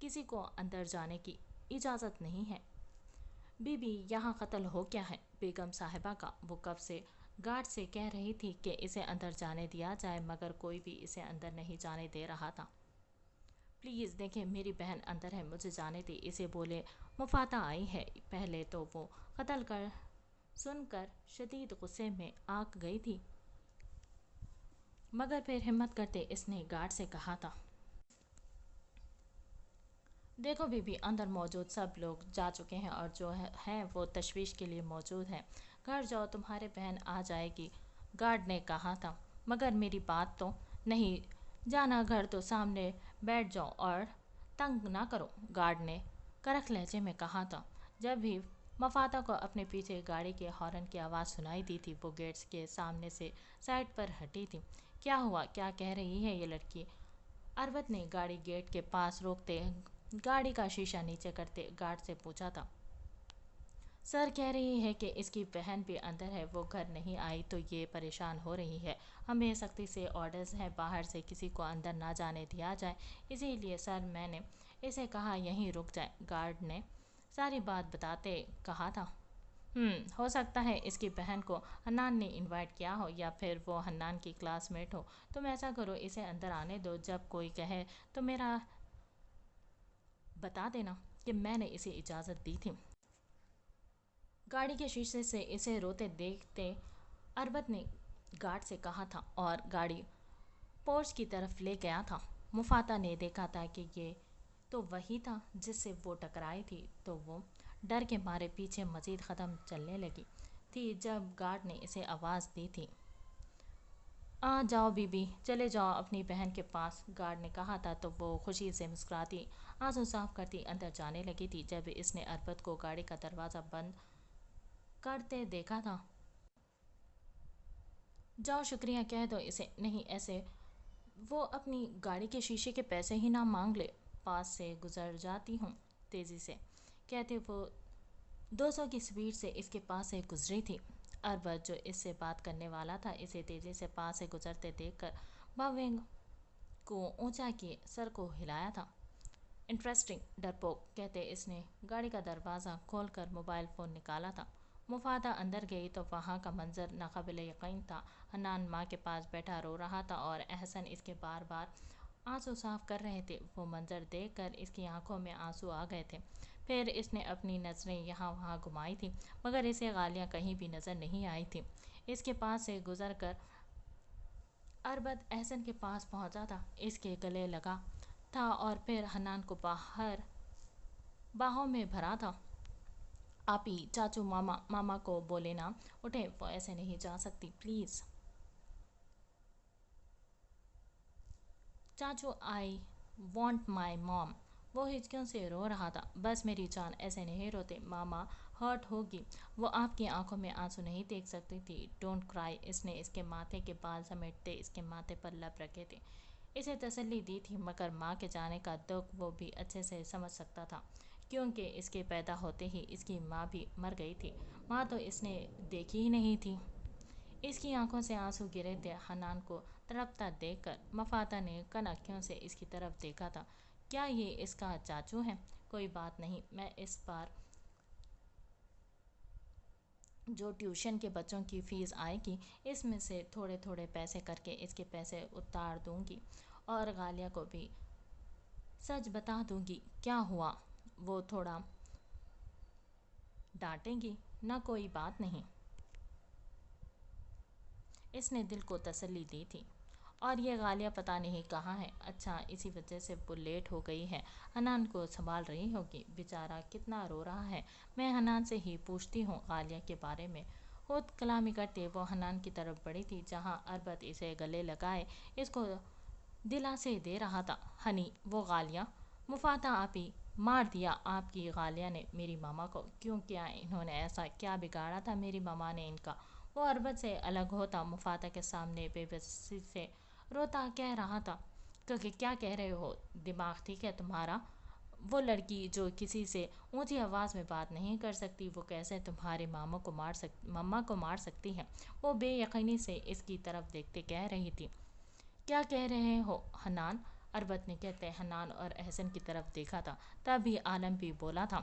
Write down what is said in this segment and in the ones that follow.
کسی کو اندر جانے کی اجازت نہیں ہے۔ بی بی یہاں قتل ہو کیا ہے بیگم صاحبہ کا؟ وہ کب سے گارڈ سے کہہ رہی تھی کہ اسے اندر جانے دیا جائے مگر کوئی بھی اسے اندر نہیں جانے دے رہا تھا۔ پلیز دیکھیں میری بہن اندر ہے، مجھے جانے دیں، اسے بولے مفاتہ آئی ہے۔ پہلے تو وہ قتل کر سن کر شدید غصے میں آگ گئی تھی مگر پھر ہمت کرتے اس نے گارڈ سے کہا تھا، دیکھو بی بی اندر موجود سب لوگ جا چکے ہیں اور جو ہیں وہ تشویش کے لیے موجود ہیں، گھر جاؤ تمہاری بہن آ جائے گی۔ گارڈ نے کہا تھا، مگر میری بات تو نہیں جانا، گھر تو سامنے بیٹھ جاؤ اور تنگ نہ کرو، گارڈ نے کرخ لہجے میں کہا تھا۔ جب بھی مفاتہ کو اپنے پیچھے گاڑی کے ہارن کی آواز سنائی دی تھی وہ گیٹس کے سامنے سے سائڈ پر ہٹی تھی۔ کیا ہوا، کیا کہہ رہی ہے یہ لڑکی؟ عربت نے گاڑی گیٹ کے پاس روکتے گاڑی کا شیشہ نیچے کرتے گارڈ سے پوچھا تھا۔ سر کہہ رہی ہے کہ اس کی بہن بھی اندر ہے، وہ گھر نہیں آئی تو یہ پریشان ہو رہی ہے، ہمیں سختی سے آرڈرز ہیں باہر سے کسی کو اندر نہ جانے دیا جائے، اسی لیے سر میں نے اسے کہا یہیں رک جائے۔ گارڈ نے ساری بات بتاتے کہا تھا، ہو سکتا ہے اس کی بہن کو حنان نے انوائٹ کیا ہو یا پھر وہ حنان کی کلاس میٹ ہو، تم ایسا کرو اسے اندر آنے دو، جب کوئی کہے تو میرا بتا دینا کہ میں نے اسے اجازت دی تھی۔ گاڑی کے شیشے سے اسے روتے دیکھتے عربت نے گارڈ سے کہا تھا اور گاڑی پورچ کی طرف لے گیا تھا۔ مفاتہ نے دیکھا تھا کہ یہ تو وہی تھا جس سے وہ ٹکرائی تھی تو وہ ڈر کے مارے پیچھے مزید قدم چلنے لگی تھی جب گارڈ نے اسے آواز دی تھی، آ جاؤ بی بی، چلے جاؤ اپنی بہن کے پاس، گارڈ نے کہا تھا تو وہ خوشی سے مسکراتی آنسو صاف کرتی اندر جانے لگی تھی جب اس نے عربت کو گاڑی کا دروازہ بند کرتے دیکھا تھا۔ جاؤ شکریہ کہہ دو اسے، نہیں ایسے وہ اپنی گاڑی کے شیشے کے پیسے ہی نہ مانگ لے، پاس سے گزر جاتی ہوں، تیزی سے کہتے وہ 200 کی سپیڈ سے اس کے پاس سے گزری تھی۔ عربت جو اس سے بات کرنے والا تھا اسے تیزی سے پاس سے گزرتے دیکھ کر باونگ کو اونچا کیے سر کو ہلایا تھا۔ انٹرسٹنگ ڈرپوک کہتے اس نے گاڑی کا دروازہ کھول کر موبائل فون نکالا تھا۔ مفاتہ اندر گئی تو وہاں کا منظر ناقابل یقین تھا۔ حنان ماں کے پاس بیٹھا رو رہا تھا اور احسن اس کے بار بار آنسو صاف کر رہے تھے۔ وہ منظر دیکھ کر اس کی آنکھوں میں آنسو آ گئے تھے۔ پھر اس نے اپنی نظریں یہاں وہاں گھمائی تھیں مگر اسے غالیہ کہیں بھی نظر نہیں آئی تھی۔ اس کے پاس سے گزر کر عربت احسن کے پاس پہنچا تھا، اس کے گلے لگا تھا اور پھر حنان کو باہوں میں بھرا تھا۔ آپی، چاچو، ماما کو بولے نا اٹھیں، وہ ایسے نہیں جا سکتی پلیز۔ چاچو آئی وانٹ مائی مام، وہ ہچکیوں سے رو رہا تھا۔ بس میری جان ایسے نہیں روتے، ماما ہرٹ ہوگی، وہ آپ کی آنکھوں میں آنسو نہیں دیکھ سکتی تھی۔ ڈونٹ کرائی، اس نے اس کے ماتھے کے بال سمیٹتے اس کے ماتھے پر لب رکھے تھے، اسے تسلی دی تھی مگر ماں کے جانے کا دکھ وہ بھی اچھے سے سمجھ سکتا تھا کیونکہ اس کے پیدا ہوتے ہی اس کی ماں بھی مر گئی تھی، ماں تو اس نے دیکھی ہی نہیں تھی۔ اس کی آنکھوں سے آنسو گرے تھے حنان کو تڑپتا دیکھ کر۔ مفاتہ نے کن آنکھوں سے اس کی طرف دیکھا تھا، کیا یہ اس کا چاچو ہے؟ کوئی بات نہیں، میں اس بار جو ٹیوشن کے بچوں کی فیس آئے گی اس میں سے تھوڑے تھوڑے پیسے کر کے اس کے پیسے اتار دوں گی اور غالیہ کو بھی سچ بتا دوں گی۔ کیا ہوا؟ وہ تھوڑا ڈانٹیں گی نہ، کوئی بات نہیں، اس نے دل کو تسلی دی تھی۔ اور یہ غالیہ پتہ نہیں کہاں ہے، اچھا اسی وجہ سے وہ لیٹ ہو گئی ہے، حنان کو سنبھال رہی ہوگی، بیچارہ کتنا رو رہا ہے، میں حنان سے ہی پوچھتی ہوں غالیہ کے بارے میں۔ خود کلامی کرتے وہ حنان کی طرف بڑھی تھی جہاں عربت اسے گلے لگائے اس کو دلاسے دے رہا تھا۔ ہنی، وہ غالیہ، مفاتہ آپی، مار دیا آپ کی غالیہ نے میری ماما کو، کیوں کیا انہوں نے ایسا کیا بگاڑا تھا میری ماما نے ان کا؟ وہ عربت سے الگ ہوتا مفاتہ کے سامنے بے بسی سے روتا کہہ رہا تھا کہ کیا کہہ رہے ہو، دماغ ٹھیک ہے تمہارا؟ وہ لڑکی جو کسی سے اونچی آواز میں بات نہیں کر سکتی وہ کیسے تمہارے ماما کو مار سکتی ہے؟ وہ بے یقینی سے اس کی طرف دیکھتے کہہ رہی تھی۔ کیا کہہ رہے ہو حنان؟ اربت نے کہتے حنان اور احسن کی طرف دیکھا تھا، تبھی عالم بھی بولا تھا،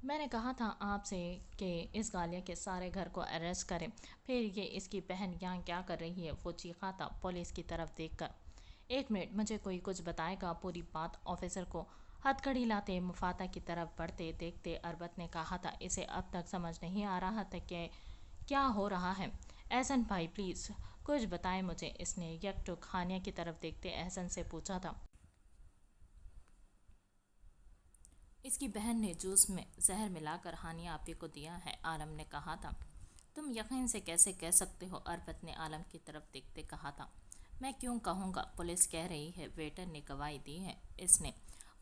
میں نے کہا تھا آپ سے کہ اس غالیہ کے سارے گھر کو اریسٹ کریں، پھر یہ اس کی بہن یہاں کیا کر رہی ہے؟ وہ چیخا تھا پولیس کی طرف دیکھ کر۔ ایک منٹ، مجھے کوئی کچھ بتائے گا؟ پوری بات آفیسر کو ہتھ کڑی لاتے مفاتہ کی طرف بڑھتے دیکھتے اربت نے کہا تھا، اسے اب تک سمجھ نہیں آ رہا تھا کہ کیا ہو رہا ہے۔ احسن بھائی پلیز کچھ بتائیں مجھے، اس نے یک ٹک ہانیہ کی طرف دیکھتے احسن سے پوچھا تھا۔ اس کی بہن نے جوس میں زہر ملا کر ہانیہ آپی کو دیا ہے، عالم نے کہا تھا۔ تم یقین سے کیسے کہہ سکتے ہو؟ اربت نے عالم کی طرف دیکھتے کہا تھا۔ میں کیوں کہوں گا؟ پولیس کہہ رہی ہے، ویٹر نے گواہی دی ہے، اس نے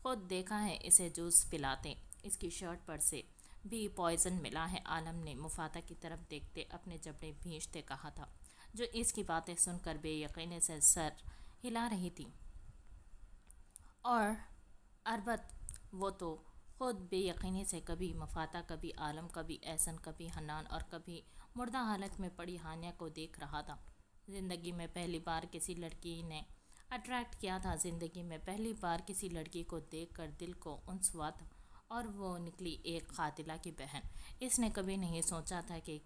خود دیکھا ہے اسے جوس پلاتے، اس کی شرٹ پر سے بھی پوائزن ملا ہے۔ عالم نے مفاتہ کی طرف دیکھتے اپنے جبڑے بھینچتے کہا تھا، جو اس کی باتیں سن کر بے یقینی سے سر ہلا رہی تھی۔ اور اربت، وہ تو خود بے یقینی سے کبھی مفاتہ، کبھی عالم، کبھی احسن، کبھی حنان اور کبھی مردہ حالت میں پڑی ہانیہ کو دیکھ رہا تھا۔ زندگی میں پہلی بار کسی لڑکی نے اٹریکٹ کیا تھا، زندگی میں پہلی بار کسی لڑکی کو دیکھ کر دل کو انس ہوا تھا، اور وہ نکلی ایک قاتلہ کی بہن۔ اس نے کبھی نہیں سوچا تھا کہ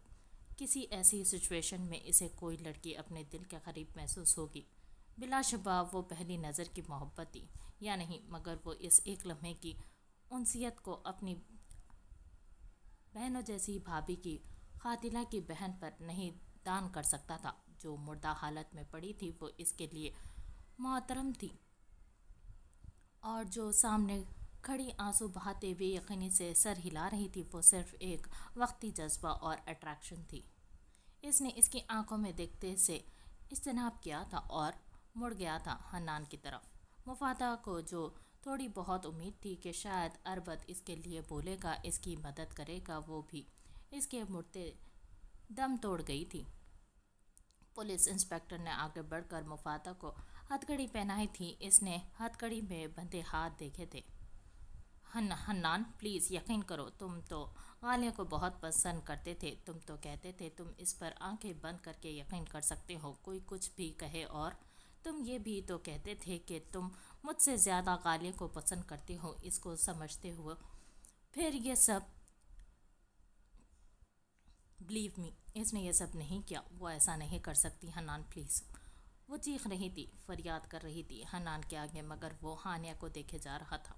کسی ایسی سچویشن میں اسے کوئی لڑکی اپنے دل کے قریب محسوس ہوگی۔ بلا شبہ وہ پہلی نظر کی محبت تھی یا نہیں، مگر وہ اس ایک لمحے کی انسیت کو اپنی بہنوں جیسی بھابھی کی قاتلہ کی بہن پر نہیں دان کر سکتا تھا۔ جو مردہ حالت میں پڑی تھی وہ اس کے لیے محترم تھی، اور جو سامنے کھڑی آنسو بہاتے بے یقینی سے سر ہلا رہی تھی وہ صرف ایک وقتی جذبہ اور اٹریکشن تھی۔ اس نے اس کی آنکھوں میں دیکھتے سے اجتناب کیا تھا اور مڑ گیا تھا حنان کی طرف۔ مفاتہ کو جو تھوڑی بہت امید تھی کہ شاید اربت اس کے لیے بولے گا، اس کی مدد کرے گا، وہ بھی اس کے مڑتے دم توڑ گئی تھی۔ پولیس انسپکٹر نے آگے بڑھ کر مفاتہ کو ہتھ کڑی پہنائی تھی۔ اس نے ہتھ کڑی میں بندھے ہاتھ دیکھے تھے۔ حنان پلیز یقین کرو، تم تو غالیہ کو بہت پسند کرتے تھے، تم تو کہتے تھے تم اس پر آنکھیں بند کر کے یقین کر سکتے ہو، کوئی کچھ بھی کہے، اور تم یہ بھی تو کہتے تھے کہ تم مجھ سے زیادہ غالیہ کو پسند کرتے ہو، اس کو سمجھتے ہو، پھر یہ سب۔ بلیو می، اس نے یہ سب نہیں کیا، وہ ایسا نہیں کر سکتی۔ حنان پلیز، وہ چیخ رہی تھی، فریاد کر رہی تھی حنان کے آگے، مگر وہ ہانیہ کو دیکھے جا رہا تھا۔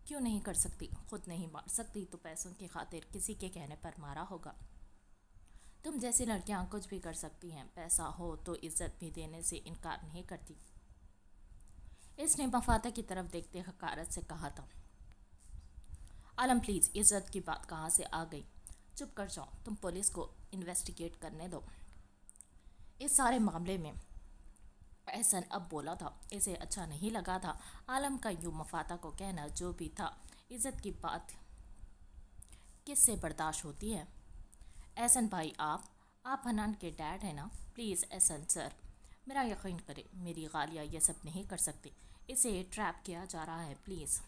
کیوں نہیں کر سکتی؟ خود نہیں مار سکتی تو پیسوں کی خاطر کسی کے کہنے پر مارا ہوگا؟ تم جیسی لڑکیاں کچھ بھی کر سکتی ہیں، پیسہ ہو تو عزت بھی دینے سے انکار نہیں کرتی۔ اس نے مفاتہ کی طرف دیکھتے حقارت سے کہا تھا۔ عالم پلیز، عزت کی بات کہاں سے آ گئی؟ چپ کر جاؤ، تم پولیس کو انویسٹیگیٹ کرنے دو اس سارے معاملے میں۔ احسن اب بولا تھا، اسے اچھا نہیں لگا تھا عالم کا یوں مفاتہ کو کہنا، جو بھی تھا عزت کی بات کس سے برداشت ہوتی ہے؟ احسن بھائی، آپ حنان کے ڈیڈ ہیں نا؟ پلیز احسن سر، میرا یقین کرے، میری غالیہ یہ سب نہیں کر سکتی، اسے ٹریپ کیا جا رہا ہے، پلیز۔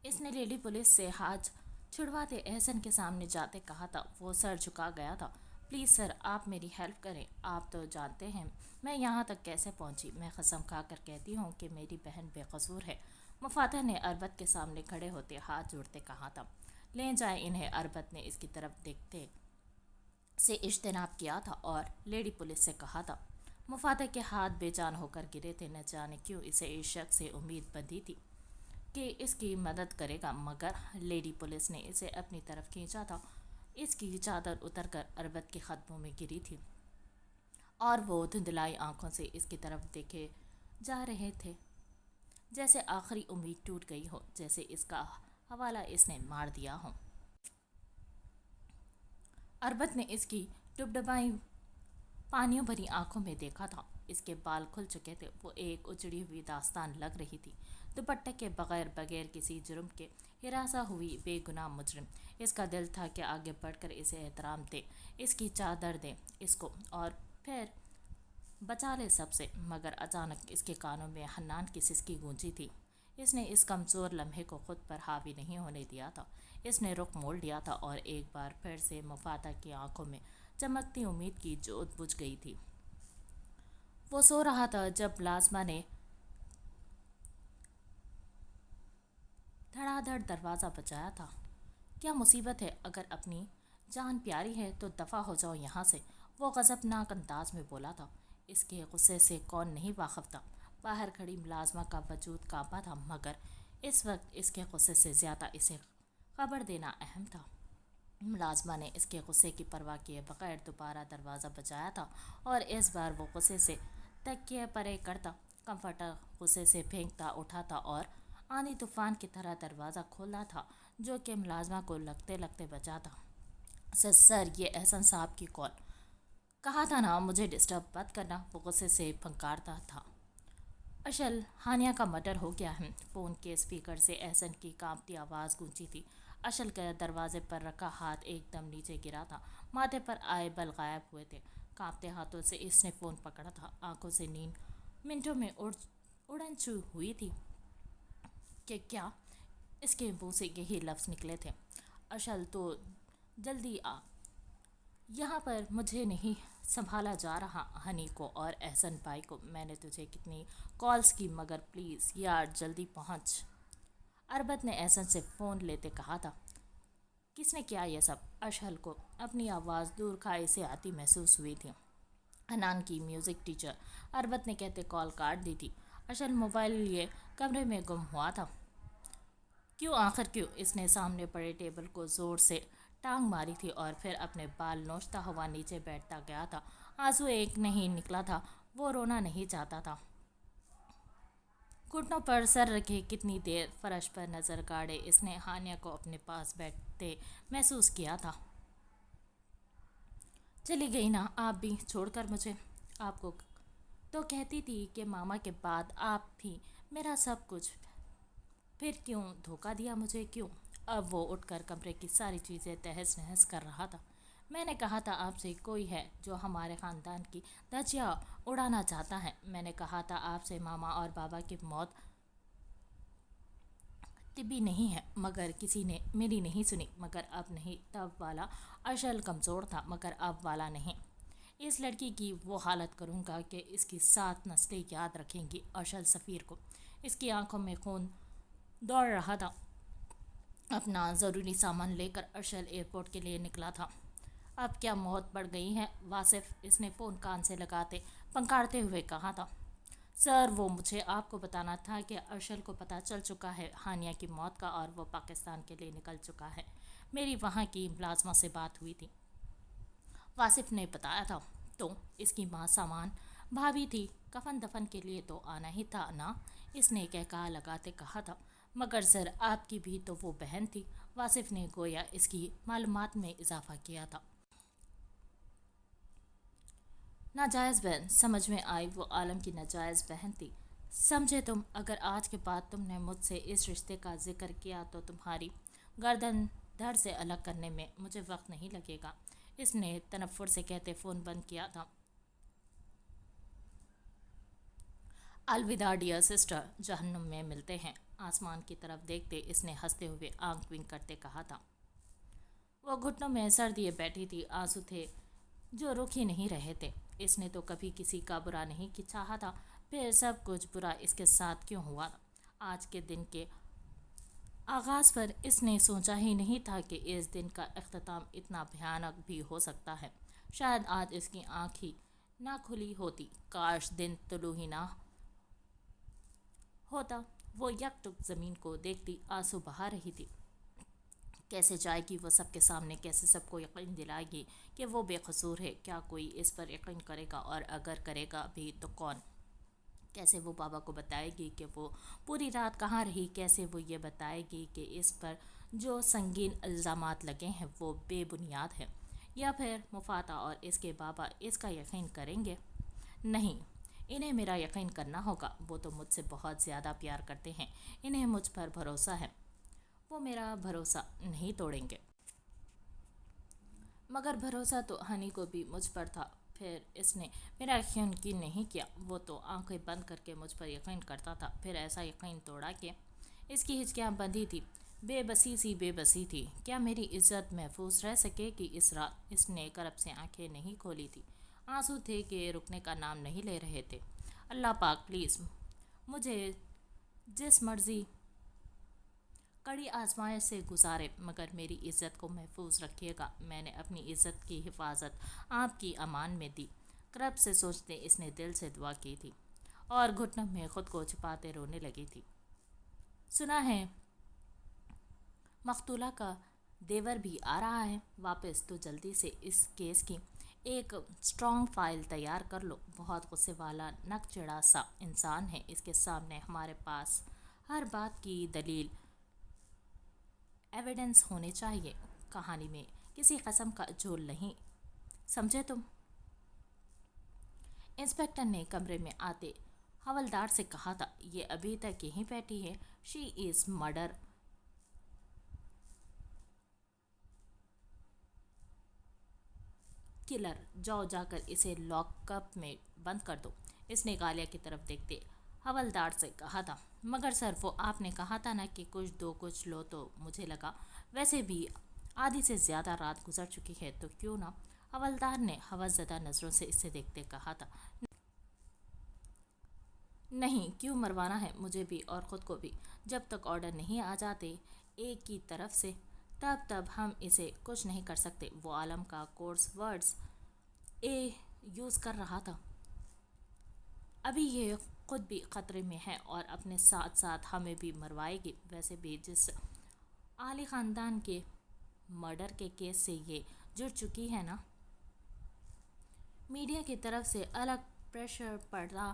اس نے لیڈی پولیس سے ہاتھ چھڑواتے احسن کے سامنے جاتے کہا تھا۔ وہ سر جھکا گیا تھا۔ پلیز سر، آپ میری ہیلپ کریں، آپ تو جانتے ہیں میں یہاں تک کیسے پہنچی، میں قسم کھا کر کہتی ہوں کہ میری بہن بے قصور ہے۔ مفاتہ نے اربت کے سامنے کھڑے ہوتے ہاتھ جوڑتے کہا تھا۔ لے جائیں انہیں۔ اربت نے اس کی طرف دیکھتے سے اجتناب کیا تھا اور لیڈی پولیس سے کہا تھا۔ مفاتہ کے ہاتھ بے جان ہو کر گرے تھے، نہ جانے کیوں اسے اس شخص سے امید بندھی تھی کہ اس کی مدد کرے گا، مگر لیڈی پولیس نے اسے اپنی طرف کھینچا تھا۔ اس کی چادر اتر کر اربت کے قدموں میں گری تھی، اور وہ دھندلائی آنکھوں سے اس کی طرف دیکھے جا رہے تھے، جیسے آخری امید ٹوٹ گئی ہو، جیسے اس کا حوالہ اس نے مار دیا ہو۔ اربت نے اس کی ڈبڈبائی پانیوں بھری آنکھوں میں دیکھا تھا۔ اس کے بال کھل چکے تھے، وہ ایک اجڑی ہوئی داستان لگ رہی تھی، دوپٹے کے بغیر کسی جرم کے ہراساں ہوئی بے گناہ مجرم۔ اس کا دل تھا کہ آگے بڑھ کر اسے احترام دے، اس کی چادر دے اس کو، اور پھر بچا لے سب سے، مگر اچانک اس کے کانوں میں حنان کی سسکی گونجی تھی۔ اس نے اس کمزور لمحے کو خود پر حاوی نہیں ہونے دیا تھا۔ اس نے رخ موڑ لیا تھا اور ایک بار پھر سے مفاتہ کی آنکھوں میں چمکتی امید کی جوت بجھ گئی تھی۔ وہ سو رہا تھا جب ملازمہ نے دھڑا دھڑ دروازہ بجایا تھا۔ کیا مصیبت ہے؟ اگر اپنی جان پیاری ہے تو دفع ہو جاؤ یہاں سے، وہ غضبناک انداز میں بولا تھا۔ اس کے غصے سے کون نہیں واقف تھا؟ باہر کھڑی ملازمہ کا وجود کانپا تھا، مگر اس وقت اس کے غصے سے زیادہ اسے خبر دینا اہم تھا۔ ملازمہ نے اس کے غصے کی پرواہ کیے بغیر دوبارہ دروازہ بجایا تھا اور اس بار وہ غصے سے تکیہ پرے کرتا، کمفرٹر غصے سے پھینکتا اٹھا تھا اور آندھی طوفان کی طرح دروازہ کھولا تھا، جو کہ ملازمہ کو لگتے لگتے بچا تھا۔ سر یہ احسن صاحب کی کال۔ کہا تھا نا مجھے ڈسٹرب مت کرنا، وہ غصے سے پھنکارتا تھا۔ اشل، ہانیہ کا مرڈر ہو گیا ہے، فون کے اسپیکر سے احسن کی کانپتی آواز گونجی تھی۔ اشل کا دروازے پر رکھا ہاتھ ایک دم نیچے گرا تھا، ماتھے پر آئے بل غائب ہوئے تھے۔ کانپتے ہاتھوں سے اس نے فون پکڑا تھا، آنکھوں سے نیند منٹوں میں اڑن چھو ہوئی تھی کہ کیا اس کے منہ سے یہی لفظ نکلے تھے۔ اشل تو جلدی آ، یہاں پر مجھے نہیں سنبھالا جا رہا، ہنی کو اور احسن بھائی کو میں نے تجھے کتنی کالز کی، مگر پلیز یار جلدی پہنچ۔ اربت نے احسن سے فون لیتے کہا تھا۔ کس نے کیا یہ سب؟ اشل کو اپنی آواز دور کھائی سے آتی محسوس ہوئی تھی۔ حنان کی میوزک ٹیچر، اربت نے کہتے کال کاٹ دی تھی۔ اشل موبائل لیے کمرے میں گم ہوا تھا۔ کیوں آخر کیوں؟ اس نے سامنے پڑے ٹیبل کو زور سے ٹانگ ماری تھی اور پھر اپنے بال نوچتا ہوا نیچے بیٹھتا گیا تھا۔ آنسو ایک نہیں نکلا تھا، وہ رونا نہیں چاہتا تھا۔ گھٹنوں پر سر رکھے کتنی دیر فرش پر نظر گاڑے اس نے ہانیہ کو اپنے پاس بیٹھتے محسوس کیا تھا۔ چلی گئی نا آپ بھی چھوڑ کر مجھے؟ آپ کو تو کہتی تھی کہ ماما کے بعد آپ تھی میرا سب کچھ، پھر کیوں دھوکہ دیا مجھے، کیوں؟ اب وہ اٹھ کر کمرے کی ساری چیزیں تہس نہس کر رہا تھا۔ میں نے کہا تھا آپ سے کوئی ہے جو ہمارے خاندان کی دھجیاں اڑانا چاہتا ہے، میں نے کہا تھا آپ سے ماما اور بابا کی موت طبی نہیں ہے، مگر کسی نے میری نہیں سنی، مگر اب نہیں تب والا اشل کمزور تھا، مگر اب والا نہیں۔ اس لڑکی کی وہ حالت کروں گا کہ اس کی 7 نسلیں یاد رکھیں گی اشل سفیر کو۔ اس کی آنکھوں میں خون دوڑ رہا تھا۔ اپنا ضروری سامان لے کر اشل ایئرپورٹ کے لیے نکلا تھا۔ اب کیا موت پڑ گئی ہے واصف؟ اس نے فون کان سے لگاتے پنکارتے ہوئے کہا تھا۔ سر وہ مجھے آپ کو بتانا تھا کہ ارشل کو پتہ چل چکا ہے ہانیہ کی موت کا اور وہ پاکستان کے لیے نکل چکا ہے۔ میری وہاں کی ملازمہ سے بات ہوئی تھی، واصف نے بتایا تھا۔ تو اس کی ماں سامان بھابھی تھی، کفن دفن کے لیے تو آنا ہی تھا نا، اس نے کہا لگاتے کہا تھا۔ مگر سر آپ کی بھی تو وہ بہن تھی، واصف نے گویا اس کی معلومات میں اضافہ کیا تھا۔ ناجائز بہن، سمجھ میں آئی، وہ عالم کی ناجائز بہن تھی۔ سمجھے تم؟ اگر آج کے بعد تم نے مجھ سے اس رشتے کا ذکر کیا تو تمہاری گردن دھڑ سے الگ کرنے میں مجھے وقت نہیں لگے گا، اس نے تنفر سے کہتے فون بند کیا تھا۔ الوداع ڈیئر سسٹر، جہنم میں ملتے ہیں، آسمان کی طرف دیکھتے اس نے ہنستے ہوئے آنکھ ونک کرتے کہا تھا۔ وہ گھٹنوں میں سر دیے بیٹھی تھی، آنسو تھے جو رک ہی نہیں رہے تھے۔ اس نے تو کبھی کسی کا برا نہیں چاہا تھا، پھر سب کچھ برا اس کے ساتھ کیوں ہوا؟ آج کے دن کے آغاز پر اس نے سوچا ہی نہیں تھا کہ اس دن کا اختتام اتنا بھیانک بھی ہو سکتا ہے۔ شاید آج اس کی آنکھ ہی نہ کھلی ہوتی، کاش دن طلوع ہی نہ ہوتا۔ وہ یک ٹک زمین کو دیکھتی آنسو بہا رہی تھی۔ کیسے جائے گی وہ سب کے سامنے، کیسے سب کو یقین دلائے گی کہ وہ بے قصور ہے؟ کیا کوئی اس پر یقین کرے گا؟ اور اگر کرے گا بھی تو کون؟ کیسے وہ بابا کو بتائے گی کہ وہ پوری رات کہاں رہی؟ کیسے وہ یہ بتائے گی کہ اس پر جو سنگین الزامات لگے ہیں وہ بے بنیاد ہیں؟ یا پھر مفاتہ اور اس کے بابا اس کا یقین کریں گے؟ نہیں، انہیں میرا یقین کرنا ہوگا، وہ تو مجھ سے بہت زیادہ پیار کرتے ہیں، انہیں مجھ پر بھروسہ ہے، وہ میرا بھروسہ نہیں توڑیں گے۔ مگر بھروسہ تو ہنی کو بھی مجھ پر تھا، پھر اس نے میرا یقین نہیں کیا، وہ تو آنکھیں بند کر کے مجھ پر یقین کرتا تھا، پھر ایسا یقین توڑا کہ اس کی ہچکیاں بندھی تھی، بے بسی تھی۔ کیا میری عزت محفوظ رہ سکے کہ اس رات اس نے کرب سے آنکھیں نہیں کھولی تھی۔ آنسو تھے کہ رکنے کا نام نہیں لے رہے تھے۔ اللہ پاک پلیز مجھے جس مرضی کڑی آزمائش سے گزارے مگر میری عزت کو محفوظ رکھیے گا۔ میں نے اپنی عزت کی حفاظت آپ کی امان میں دی۔ کرب سے سوچتے اس نے دل سے دعا کی تھی اور گھٹنوں میں خود کو چھپاتے رونے لگی تھی۔ سنا ہے مقتولہ کا دیور بھی آ رہا ہے واپس، تو جلدی سے اس کیس کی ایک اسٹرانگ فائل تیار کر لو۔ بہت غصے والا نک چڑھا سا انسان ہے، اس کے سامنے ہمارے پاس ہر بات کی دلیل ایویڈنس ہونے چاہیے۔ کہانی میں کسی قسم کا جھول نہیں، سمجھے تم؟ انسپکٹر نے کمرے میں آتے حوالدار سے کہا تھا، یہ ابھی تک یہیں بیٹھی ہے، شی از مرڈر کلر، جاؤ جا کر اسے لاک اپ میں بند کر دو۔ اس نے غالیہ کی طرف دیکھتے حوالدار سے کہا تھا، مگر سر وہ آپ نے کہا تھا نا کہ کچھ دو کچھ لو، تو مجھے لگا ویسے بھی آدھی سے زیادہ رات گزر چکی ہے تو کیوں نہ۔ حوالدار نے ہوس زدہ نظروں سے اسے دیکھتے کہا تھا، نہیں، کیوں مروانا ہے مجھے بھی اور خود کو بھی؟ جب تک آرڈر نہیں آ جاتے ایک کی طرف سے تب ہم اسے کچھ نہیں کر سکتے۔ وہ عالم کا کورس ورڈز یوز کر رہا تھا۔ ابھی یہ خود بھی خطرے میں ہے اور اپنے ساتھ ساتھ ہمیں بھی مروائے گی۔ ویسے بھی جس عالی خاندان کے مرڈر کے کیس سے یہ جڑ چکی ہے نا، میڈیا کی طرف سے الگ پریشر پڑا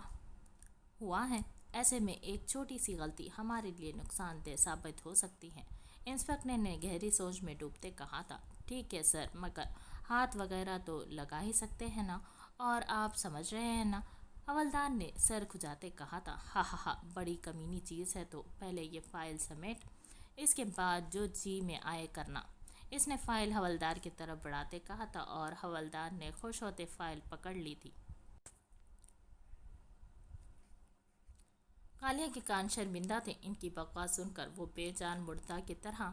ہوا ہے، ایسے میں ایک چھوٹی سی غلطی ہمارے لیے نقصان دہ ثابت ہو سکتی ہے۔ انسپکٹر نے گہری سوچ میں ڈوبتے کہا تھا، ٹھیک ہے سر، مگر ہاتھ وغیرہ تو لگا ہی سکتے ہیں نا، اور آپ سمجھ رہے ہیں نا؟ حوالدار نے سر کھجاتے کہا تھا، ہا ہا ہا، بڑی کمینی چیز ہے، تو پہلے یہ فائل سمیٹ، اس کے بعد جو جی میں آئے کرنا۔ اس نے فائل حوالدار کی طرف بڑھاتے کہا تھا اور حوالدار نے خوش ہوتے فائل پکڑ لی تھی۔ غالیہ کے کان شرمندہ تھے، ان کی بکواس سن کر وہ بے جان مردہ کی طرح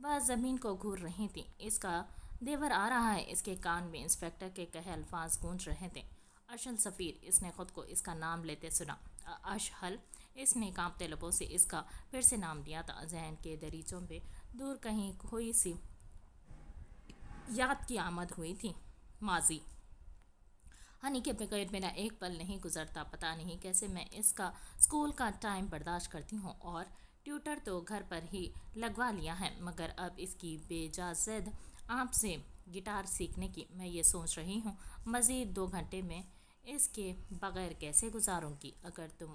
بس زمین کو گھور رہی تھیں۔ اس کا دیور آ رہا ہے، اس کے کان میں انسپکٹر کے کہے الفاظ گونج رہے تھے۔ اشل سفیر، اس نے خود کو اس کا نام لیتے سنا۔ اشہل، اس نے کانپتے لبوں سے اس کا پھر سے نام لیا تھا۔ ذہن کے دریچوں میں دور کہیں کھوئی سی یاد کی آمد ہوئی تھی، ماضی۔ ہنی کے بغیر میرا ایک پل نہیں گزرتا، پتہ نہیں کیسے میں اس کا اسکول کا ٹائم برداشت کرتی ہوں، اور ٹیوٹر تو گھر پر ہی لگوا لیا ہے، مگر اب اس کی بے جا ضد آپ سے گٹار سیکھنے کی میں یہ سوچ رہی ہوں، مزید 2 گھنٹے میں اس کے بغیر کیسے گزاروں گی؟ اگر تم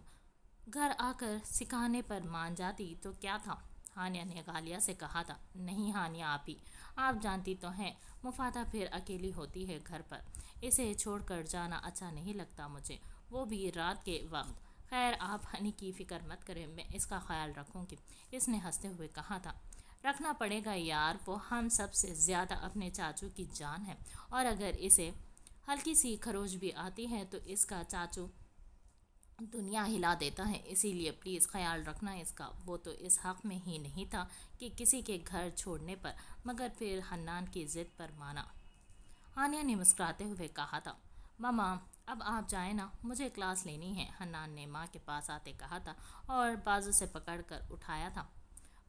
گھر آ کر سکھانے پر مان جاتی تو کیا تھا؟ ہانیہ نے غالیہ سے کہا تھا، نہیں ہانیہ آپی، آپ جانتی تو ہیں مفادہ پھر اکیلی ہوتی ہے گھر پر، اسے چھوڑ کر جانا اچھا نہیں لگتا مجھے، وہ بھی رات کے وقت۔ خیر آپ ہنی کی فکر مت کریں، میں اس کا خیال رکھوں گی، اس نے ہنستے ہوئے کہا تھا۔ رکھنا پڑے گا یار، وہ ہم سب سے زیادہ اپنے چاچو کی جان ہے، اور اگر اسے ہلکی سی خروش بھی آتی ہے تو اس کا چاچو دنیا ہلا دیتا ہے، اسی لیے پلیز خیال رکھنا اس کا۔ وہ تو اس حق میں ہی نہیں تھا کہ کسی کے گھر چھوڑنے پر، مگر پھر حنان کی ضد پر مانا۔ ہانیہ نے مسکراتے ہوئے کہا تھا، ماما اب آپ جائیں نا، مجھے کلاس لینی ہے، حنان نے ماں کے پاس آتے کہا تھا اور بازو سے پکڑ کر اٹھایا تھا۔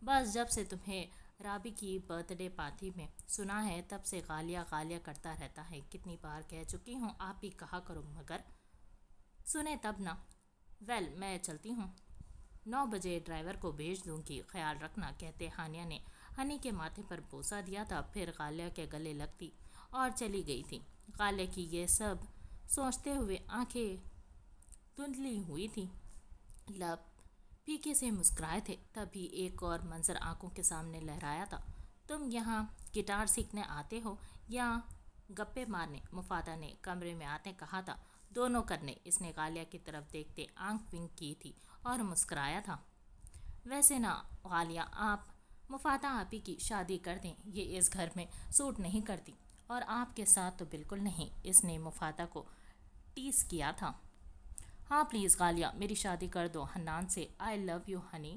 بس جب سے تمہیں رابی کی برتھ ڈے پارٹی میں سنا ہے تب سے غالیہ غالیہ کرتا رہتا ہے، کتنی بار کہہ چکی ہوں آپ ہی کہا کرو، مگر سنے تب نا۔ ویل میں چلتی ہوں، 9 بجے ڈرائیور کو بھیج دوں گی، خیال رکھنا، کہتے ہانیہ نے ہنی کے ماتھے پر بوسہ دیا تھا، پھر غالیہ کے گلے لگتی اور چلی گئی تھی۔ غالیہ کی یہ سب سوچتے ہوئے آنکھیں دھندلی ہوئی تھی، لب پھیکے سے مسکرائے تھے، تبھی ایک اور منظر آنکھوں کے سامنے لہرایا تھا، تم یہاں گٹار سیکھنے آتے ہو یا گپے مارنے؟ مفادہ نے کمرے میں آتے کہا تھا، دونوں کرنے، اس نے غالیہ کی طرف دیکھتے آنکھ ونک کی تھی اور مسکرایا تھا۔ ویسے نا غالیہ، آپ مفادہ آپی کی شادی کر دیں، یہ اس گھر میں سوٹ نہیں کرتی، اور آپ کے ساتھ تو بالکل نہیں، اس نے مفادہ کو ٹیز کیا تھا۔ ہاں پلیز غالیہ، میری شادی کر دو حنان سے، آئی لو یو ہنی،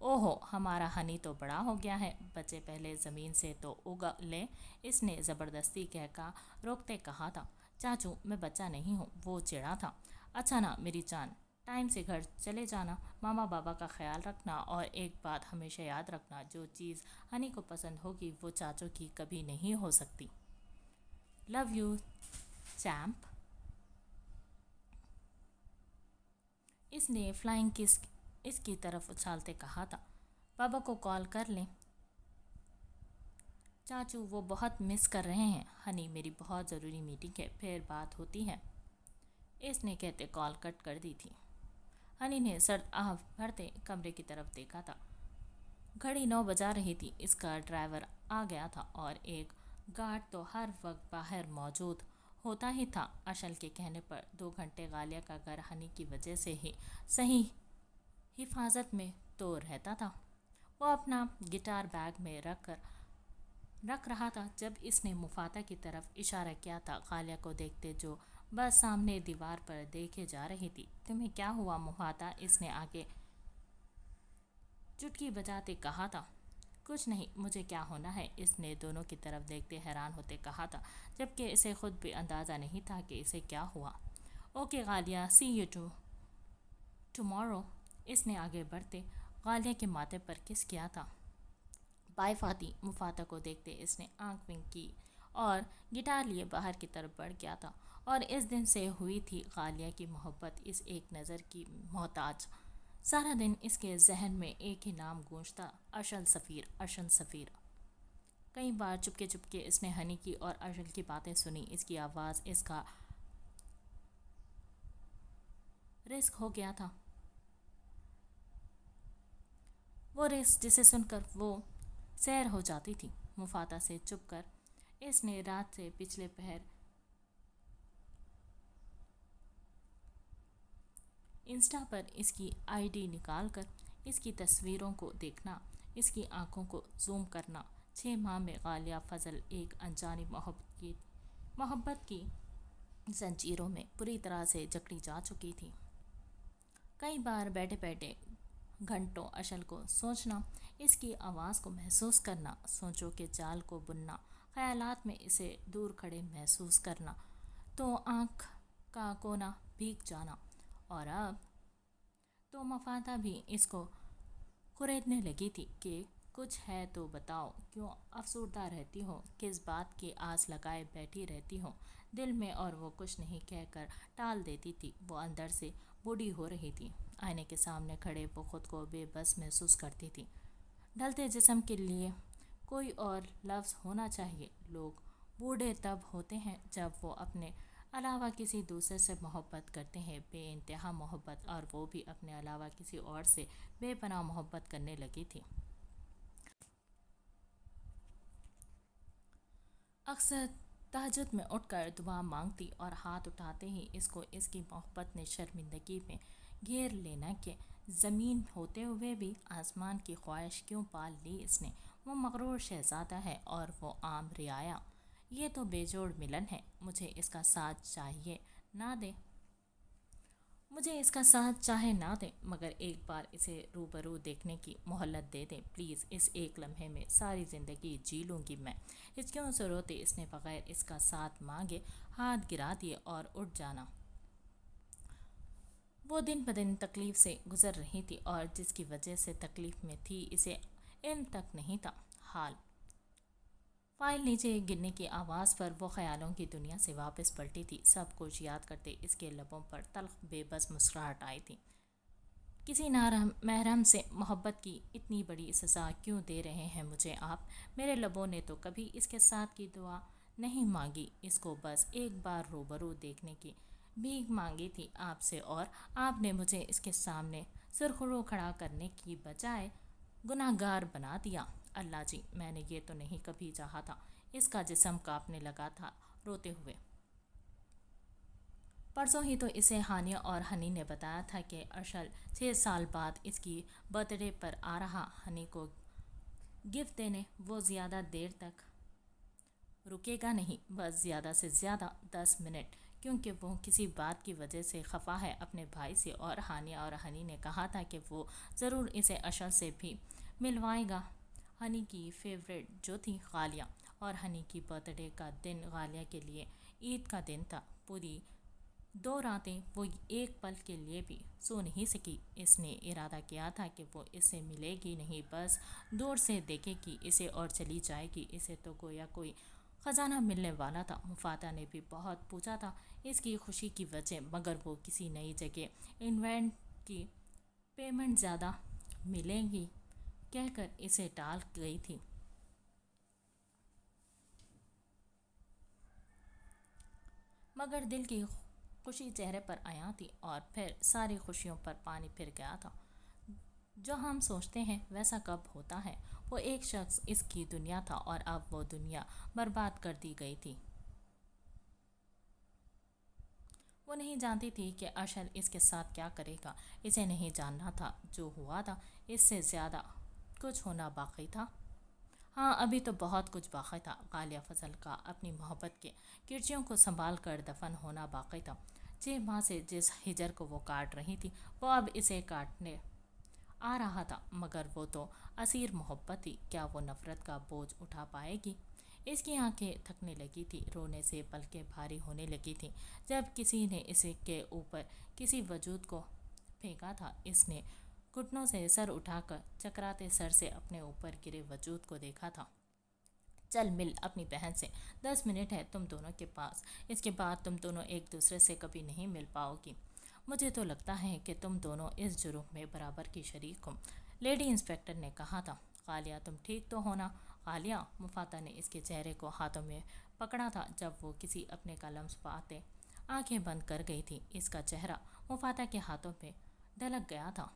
اوہو، ہمارا ہنی تو بڑا ہو گیا ہے، بچے پہلے زمین سے تو اگا لے، اس نے زبردستی روکتے کہا تھا۔ چاچو، میں بچہ نہیں ہوں، وہ چڑھا تھا۔ اچھا نا میری جان، ٹائم سے گھر چلے جانا، ماما بابا کا خیال رکھنا، اور ایک بات ہمیشہ یاد رکھنا، جو چیز ہنی کو پسند ہوگی وہ چاچو کی کبھی نہیں ہو سکتی۔ Love you champ. اس نے فلائنگ کس اس کی طرف اچھالتے کہا تھا۔ بابا کو کال کر لیں چاچو، وہ بہت مس کر رہے ہیں۔ ہنی، میری بہت ضروری میٹنگ ہے، پھر بات ہوتی ہے، اس نے کہتے کال کٹ کر دی تھی۔ ہنی نے سرد آہ بھرتے کمرے کی طرف دیکھا تھا۔ گھڑی 9 بجا رہی تھی، اس کا ڈرائیور آ گیا تھا اور ایک گارڈ تو ہر وقت باہر موجود ہوتا ہی تھا۔ اشل کے کہنے پر 2 گھنٹے غالیہ کا گھر ہنی کی وجہ سے ہی صحیح حفاظت میں تو رہتا تھا۔ وہ اپنا گٹار بیگ میں رکھ رہا تھا جب اس نے مفاتح کی طرف اشارہ کیا تھا، غالیہ کو دیکھتے جو بس سامنے دیوار پر دیکھے جا رہی تھی۔ تمہیں کیا ہوا مفاتح؟ اس نے آگے چٹکی بجاتے کہا تھا۔ کچھ نہیں، مجھے کیا ہونا ہے، اس نے دونوں کی طرف دیکھتے حیران ہوتے کہا تھا، جبکہ اسے خود بھی اندازہ نہیں تھا کہ اسے کیا ہوا۔ اوکے غالیہ، سی یو ٹمارو، اس نے آگے بڑھتے غالیہ کے ماتھے پر کس کیا تھا۔ بائے فاطی، مفاتح کو دیکھتے اس نے آنکھ ونک کی اور گٹار لیے باہر کی طرف بڑھ گیا تھا، اور اس دن سے ہوئی تھی غالیہ کی محبت اس ایک نظر کی محتاج۔ سارا دن اس کے ذہن میں ایک ہی نام گونجتا، اشل سفیر، اشل سفیر۔ کئی بار چپکے چپکے اس نے ہنی کی اور اشل کی باتیں سنی، اس کی آواز اس کا رسک ہو گیا تھا، وہ رسک جسے سن کر وہ سیر ہو جاتی تھی۔ مفاتح سے چپ کر اس نے رات سے پچھلے پہر انسٹا پر اس کی آئی ڈی نکال کر اس کی تصویروں کو دیکھنا، اس کی آنکھوں کو زوم کرنا۔ 6 ماہ میں غالیہ فضل ایک انجانی محبت کی زنجیروں میں پوری طرح سے جکڑی جا چکی تھی۔ کئی بار بیٹھے بیٹھے گھنٹوں اشل کو سوچنا، اس کی آواز کو محسوس کرنا، سوچوں کے جال کو بننا، خیالات میں اسے دور کھڑے محسوس کرنا تو آنکھ کا کونا بھیگ جانا۔ اور اب تو مفاتح بھی اس کو خریدنے لگی تھی کہ کچھ ہے تو بتاؤ، کیوں افسردہ رہتی ہو، کس بات کی آس لگائے بیٹھی رہتی ہو دل میں؟ اور وہ کچھ نہیں کہہ کر ٹال دیتی تھی۔ وہ اندر سے بوڑھی ہو رہی تھی۔ آئینے کے سامنے کھڑے وہ خود کو بے بس محسوس کرتی تھی۔ ڈھلتے جسم کے لیے کوئی اور لفظ ہونا چاہیے۔ لوگ بوڑھے تب ہوتے ہیں جب وہ اپنے علاوہ کسی دوسرے سے محبت کرتے ہیں، بے انتہا محبت، اور وہ بھی اپنے علاوہ کسی اور سے بے پناہ محبت کرنے لگی تھی۔ اکثر تہجد میں اٹھ کر دعا مانگتی اور ہاتھ اٹھاتے ہی اس کو اس کی محبت نے شرمندگی میں گھیر لینا کہ زمین ہوتے ہوئے بھی آسمان کی خواہش کیوں پال لی اس نے۔ وہ مغرور شہزادہ ہے اور وہ عام رعایا، یہ تو بے جوڑ ملن ہے۔ مجھے اس کا ساتھ چاہیے نہ دے، مجھے اس کا ساتھ چاہے نہ دیں، مگر ایک بار اسے روبرو دیکھنے کی مہلت دے دیں پلیز۔ اس ایک لمحے میں ساری زندگی جی لوں گی میں۔ ہچکیوں سے روتے اس نے بغیر اس کا ساتھ مانگے ہاتھ گرا دیے اور اٹھ جانا۔ وہ دن بدن تکلیف سے گزر رہی تھی اور جس کی وجہ سے تکلیف میں تھی اسے علم تک نہیں تھا۔ حال فائل نیچے گرنے کی آواز پر وہ خیالوں کی دنیا سے واپس پلٹی تھی۔ سب کچھ یاد کرتے اس کے لبوں پر تلخ بے بس مسکراہٹ آئی تھی۔ کسی محرم سے محبت کی اتنی بڑی سزا کیوں دے رہے ہیں مجھے آپ؟ میرے لبوں نے تو کبھی اس کے ساتھ کی دعا نہیں مانگی، اس کو بس ایک بار روبرو دیکھنے کی بھیک مانگی تھی آپ سے، اور آپ نے مجھے اس کے سامنے سرخرو کھڑا کرنے کی بجائے گناہ گار بنا دیا۔ اللہ جی، میں نے یہ تو نہیں کبھی چاہا تھا۔ اس کا جسم کانپنے لگا تھا روتے ہوئے۔ پرسوں ہی تو اسے ہانیہ اور ہنی نے بتایا تھا کہ ارشل 6 سال بعد اس کی برتھ ڈے پر آ رہا، ہنی کو گفٹ دینے۔ وہ زیادہ دیر تک رکے گا نہیں، بس زیادہ سے زیادہ 10 منٹ، کیونکہ وہ کسی بات کی وجہ سے خفا ہے اپنے بھائی سے، اور ہانیہ اور ہنی نے کہا تھا کہ وہ ضرور اسے اشر سے بھی ملوائے گا۔ ہنی کی فیورٹ جو تھی غالیہ، اور ہنی کی برتھ ڈے کا دن غالیہ کے لیے عید کا دن تھا۔ پوری 2 راتیں وہ ایک پل کے لیے بھی سو نہیں سکی۔ اس نے ارادہ کیا تھا کہ وہ اس سے ملے گی نہیں، بس دور سے دیکھے گی اسے اور چلی جائے گی۔ اسے تو گویا کوئی خزانہ ملنے والا تھا۔ مفاتح نے بھی بہت پوچھا تھا اس کی خوشی کی وجہ، مگر وہ کسی نئی جگہ انوینٹ کی پیمنٹ زیادہ ملے گی کہہ کر اسے ٹال گئی تھی۔ مگر دل کی خوشی چہرے پر عیاں تھی، اور پھر ساری خوشیوں پر پانی پھر گیا تھا۔ جو ہم سوچتے ہیں ویسا کب ہوتا ہے؟ وہ ایک شخص اس کی دنیا تھا، اور اب وہ دنیا برباد کر دی گئی تھی۔ وہ نہیں جانتی تھی کہ اشر اس کے ساتھ کیا کرے گا۔ اسے نہیں جاننا تھا جو ہوا تھا اس سے زیادہ کچھ ہونا باقی تھا۔ ہاں، ابھی تو بہت کچھ باقی تھا۔ غالیہ فضل کا اپنی محبت کے کرچیوں کو سنبھال کر دفن ہونا باقی تھا۔ 6 ماہ سے جس ہجر کو وہ کاٹ رہی تھی وہ اب اسے کاٹنے آ رہا تھا، مگر وہ تو اسیر محبت تھی، کیا وہ نفرت کا بوجھ اٹھا پائے گی؟ اس کی آنکھیں تھکنے لگی تھی، رونے سے پلکیں بھاری ہونے لگی تھیں۔ جب کسی نے اس کے اوپر کسی وجود کو پھینکا تھا، اس نے گھٹنوں سے سر اٹھا کر چکراتے سر سے اپنے اوپر گرے وجود کو دیکھا تھا۔ چل مل اپنی بہن سے، 10 منٹ ہے تم دونوں کے پاس، اس کے بعد تم دونوں ایک دوسرے سے کبھی نہیں مل پاؤ گی۔ مجھے تو لگتا ہے کہ تم دونوں اس جرم میں برابر کی شریک ہو، لیڈی انسپکٹر نے کہا تھا۔ غالیہ تم ٹھیک تو ہو نا؟ غالیہ، مفاتح نے اس کے چہرے کو ہاتھوں میں پکڑا تھا جب وہ کسی اپنے کا لمس پاتے آنکھیں بند کر گئی تھی۔ اس کا چہرہ مفاتح کے ہاتھوں میں ڈھلک گیا تھا۔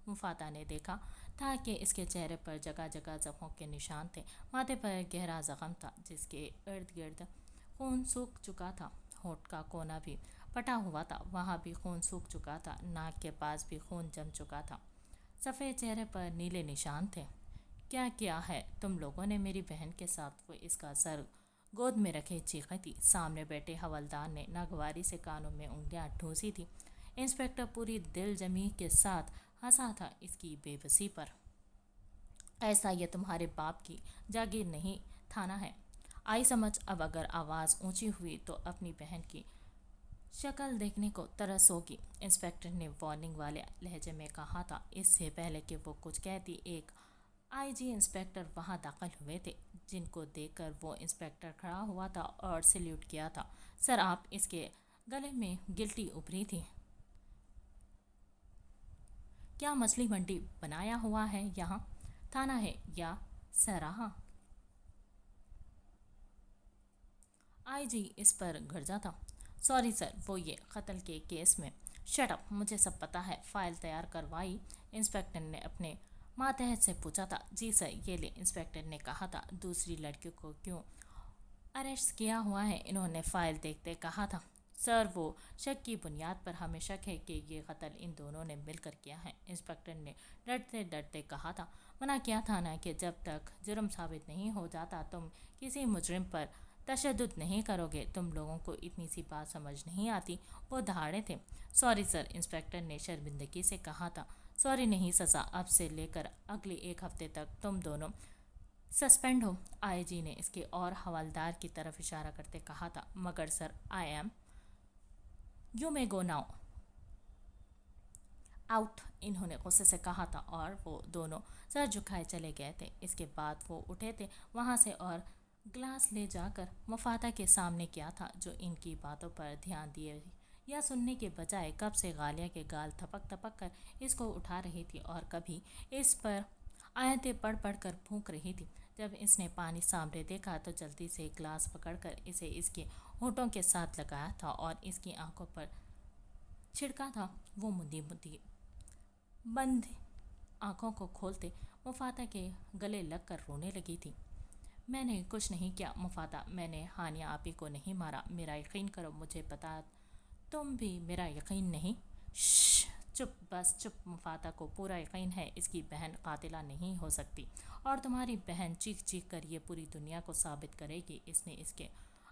مفاتح نے دیکھا تھا کہ اس کے چہرے پر جگہ جگہ زخموں کے نشان تھے۔ ماتھے پر گہرا زخم تھا جس کے ارد گرد خون سوکھ چکا تھا۔ ہونٹ کا کونا بھی پھٹا ہوا تھا، وہاں بھی خون سوکھ چکا تھا۔ ناک کے پاس بھی خون جم چکا تھا۔ سفید چہرے پر نیلے نشان تھے۔ کیا کیا ہے تم لوگوں نے میری بہن کے ساتھ؟ وہ اس کا سر گود میں رکھے چیخی تھی۔ سامنے بیٹھے حوالدار نے ناگواری سے کانوں میں انگلیاں ٹھونسی تھی۔ انسپکٹر پوری دل جمی کے ساتھ ہنسا تھا اس کی بے بسی پر۔ ایسا یہ تمہارے باپ کی جاگیر نہیں تھانہ ہے، آئی سمجھ؟ اب اگر آواز اونچی ہوئی تو اپنی بہن کی شکل دیکھنے کو ترس ہوگی، انسپکٹر نے وارننگ والے لہجے میں کہا تھا۔ اس سے پہلے کہ وہ کچھ کہتی، ایک آئی جی انسپکٹر وہاں داخل ہوئے تھے، جن کو دیکھ کر وہ انسپکٹر کھڑا ہوا تھا اور سلیوٹ کیا تھا۔ سر آپ، اس کے گلے میں گلٹی ابھری تھی۔ کیا مچھلی منڈی بنایا ہوا ہے یہاں؟ تھانہ ہے یا سراہا؟ آئی جی اس پر گرجا تھا۔ سوری سر، وہ یہ قتل کے کیس میں۔ شٹ اپ، مجھے سب پتا ہے۔ فائل تیار کروائی؟ انسپکٹر نے اپنے ماتحت سے پوچھا تھا۔ جی سر، یہ لے، انسپکٹر نے کہا تھا۔ دوسری لڑکی کو کیوں اریسٹ کیا ہوا ہے؟ انہوں نے فائل دیکھتے کہا تھا۔ سر، وہ شک کی بنیاد پر ہمیں شک ہے کہ یہ قتل ان دونوں نے مل کر کیا ہے، انسپکٹر نے ڈرتے ڈرتے کہا تھا۔ منع کیا تھا نا کہ جب تک جرم ثابت نہیں ہو جاتا تم کسی مجرم پر تشدد نہیں کرو گے۔ تم لوگوں کو اتنی سی بات سمجھ نہیں آتی؟ وہ دہاڑے تھے۔ سوری سر، انسپکٹر نے شرمندگی سے کہا تھا۔ سوری نہیں، سزا اب سے لے کر اگلے 1 ہفتے تک تم دونوں سسپینڈ ہو۔ آئی جی نے اس کے اور حوالدار کی طرف اشارہ کرتے کہا تھا۔ مگر sir, I am you may go now out, انہوں نے غصے سے کہا تھا، اور وہ دونوں سر جھکائے چلے گئے تھے۔ اس کے بعد وہ اٹھے تھے وہاں سے اور گلاس لے جا کر مفاتح کے سامنے کیا تھا، جو ان کی باتوں پر دھیان دیے یا سننے کے بجائے کب سے غالیہ کے گال تھپک تھپک کر اس کو اٹھا رہی تھی اور کبھی اس پر آیتیں پڑھ پڑھ کر پھونک رہی تھی۔ جب اس نے پانی سامنے دیکھا تو جلدی سے گلاس پکڑ کر اسے اس کے ہونٹوں کے ساتھ لگایا تھا اور اس کی آنکھوں پر چھڑکا تھا۔ وہ مندی مندی بند آنکھوں کو کھولتے مفاتح کے گلے لگ کر رونے لگی تھی۔ میں نے کچھ نہیں کیا مفاتح، میں نے ہانیہ آپی کو نہیں مارا، میرا یقین کرو، مجھے پتا تم بھی میرا یقین نہیں۔ شش، چپ، بس چپ۔ مفاتح کو پورا یقین ہے اس کی بہن قاتلہ نہیں ہو سکتی، اور تمہاری بہن چیخ چیخ کر یہ پوری دنیا کو ثابت کرے گی۔ اس نے اس کے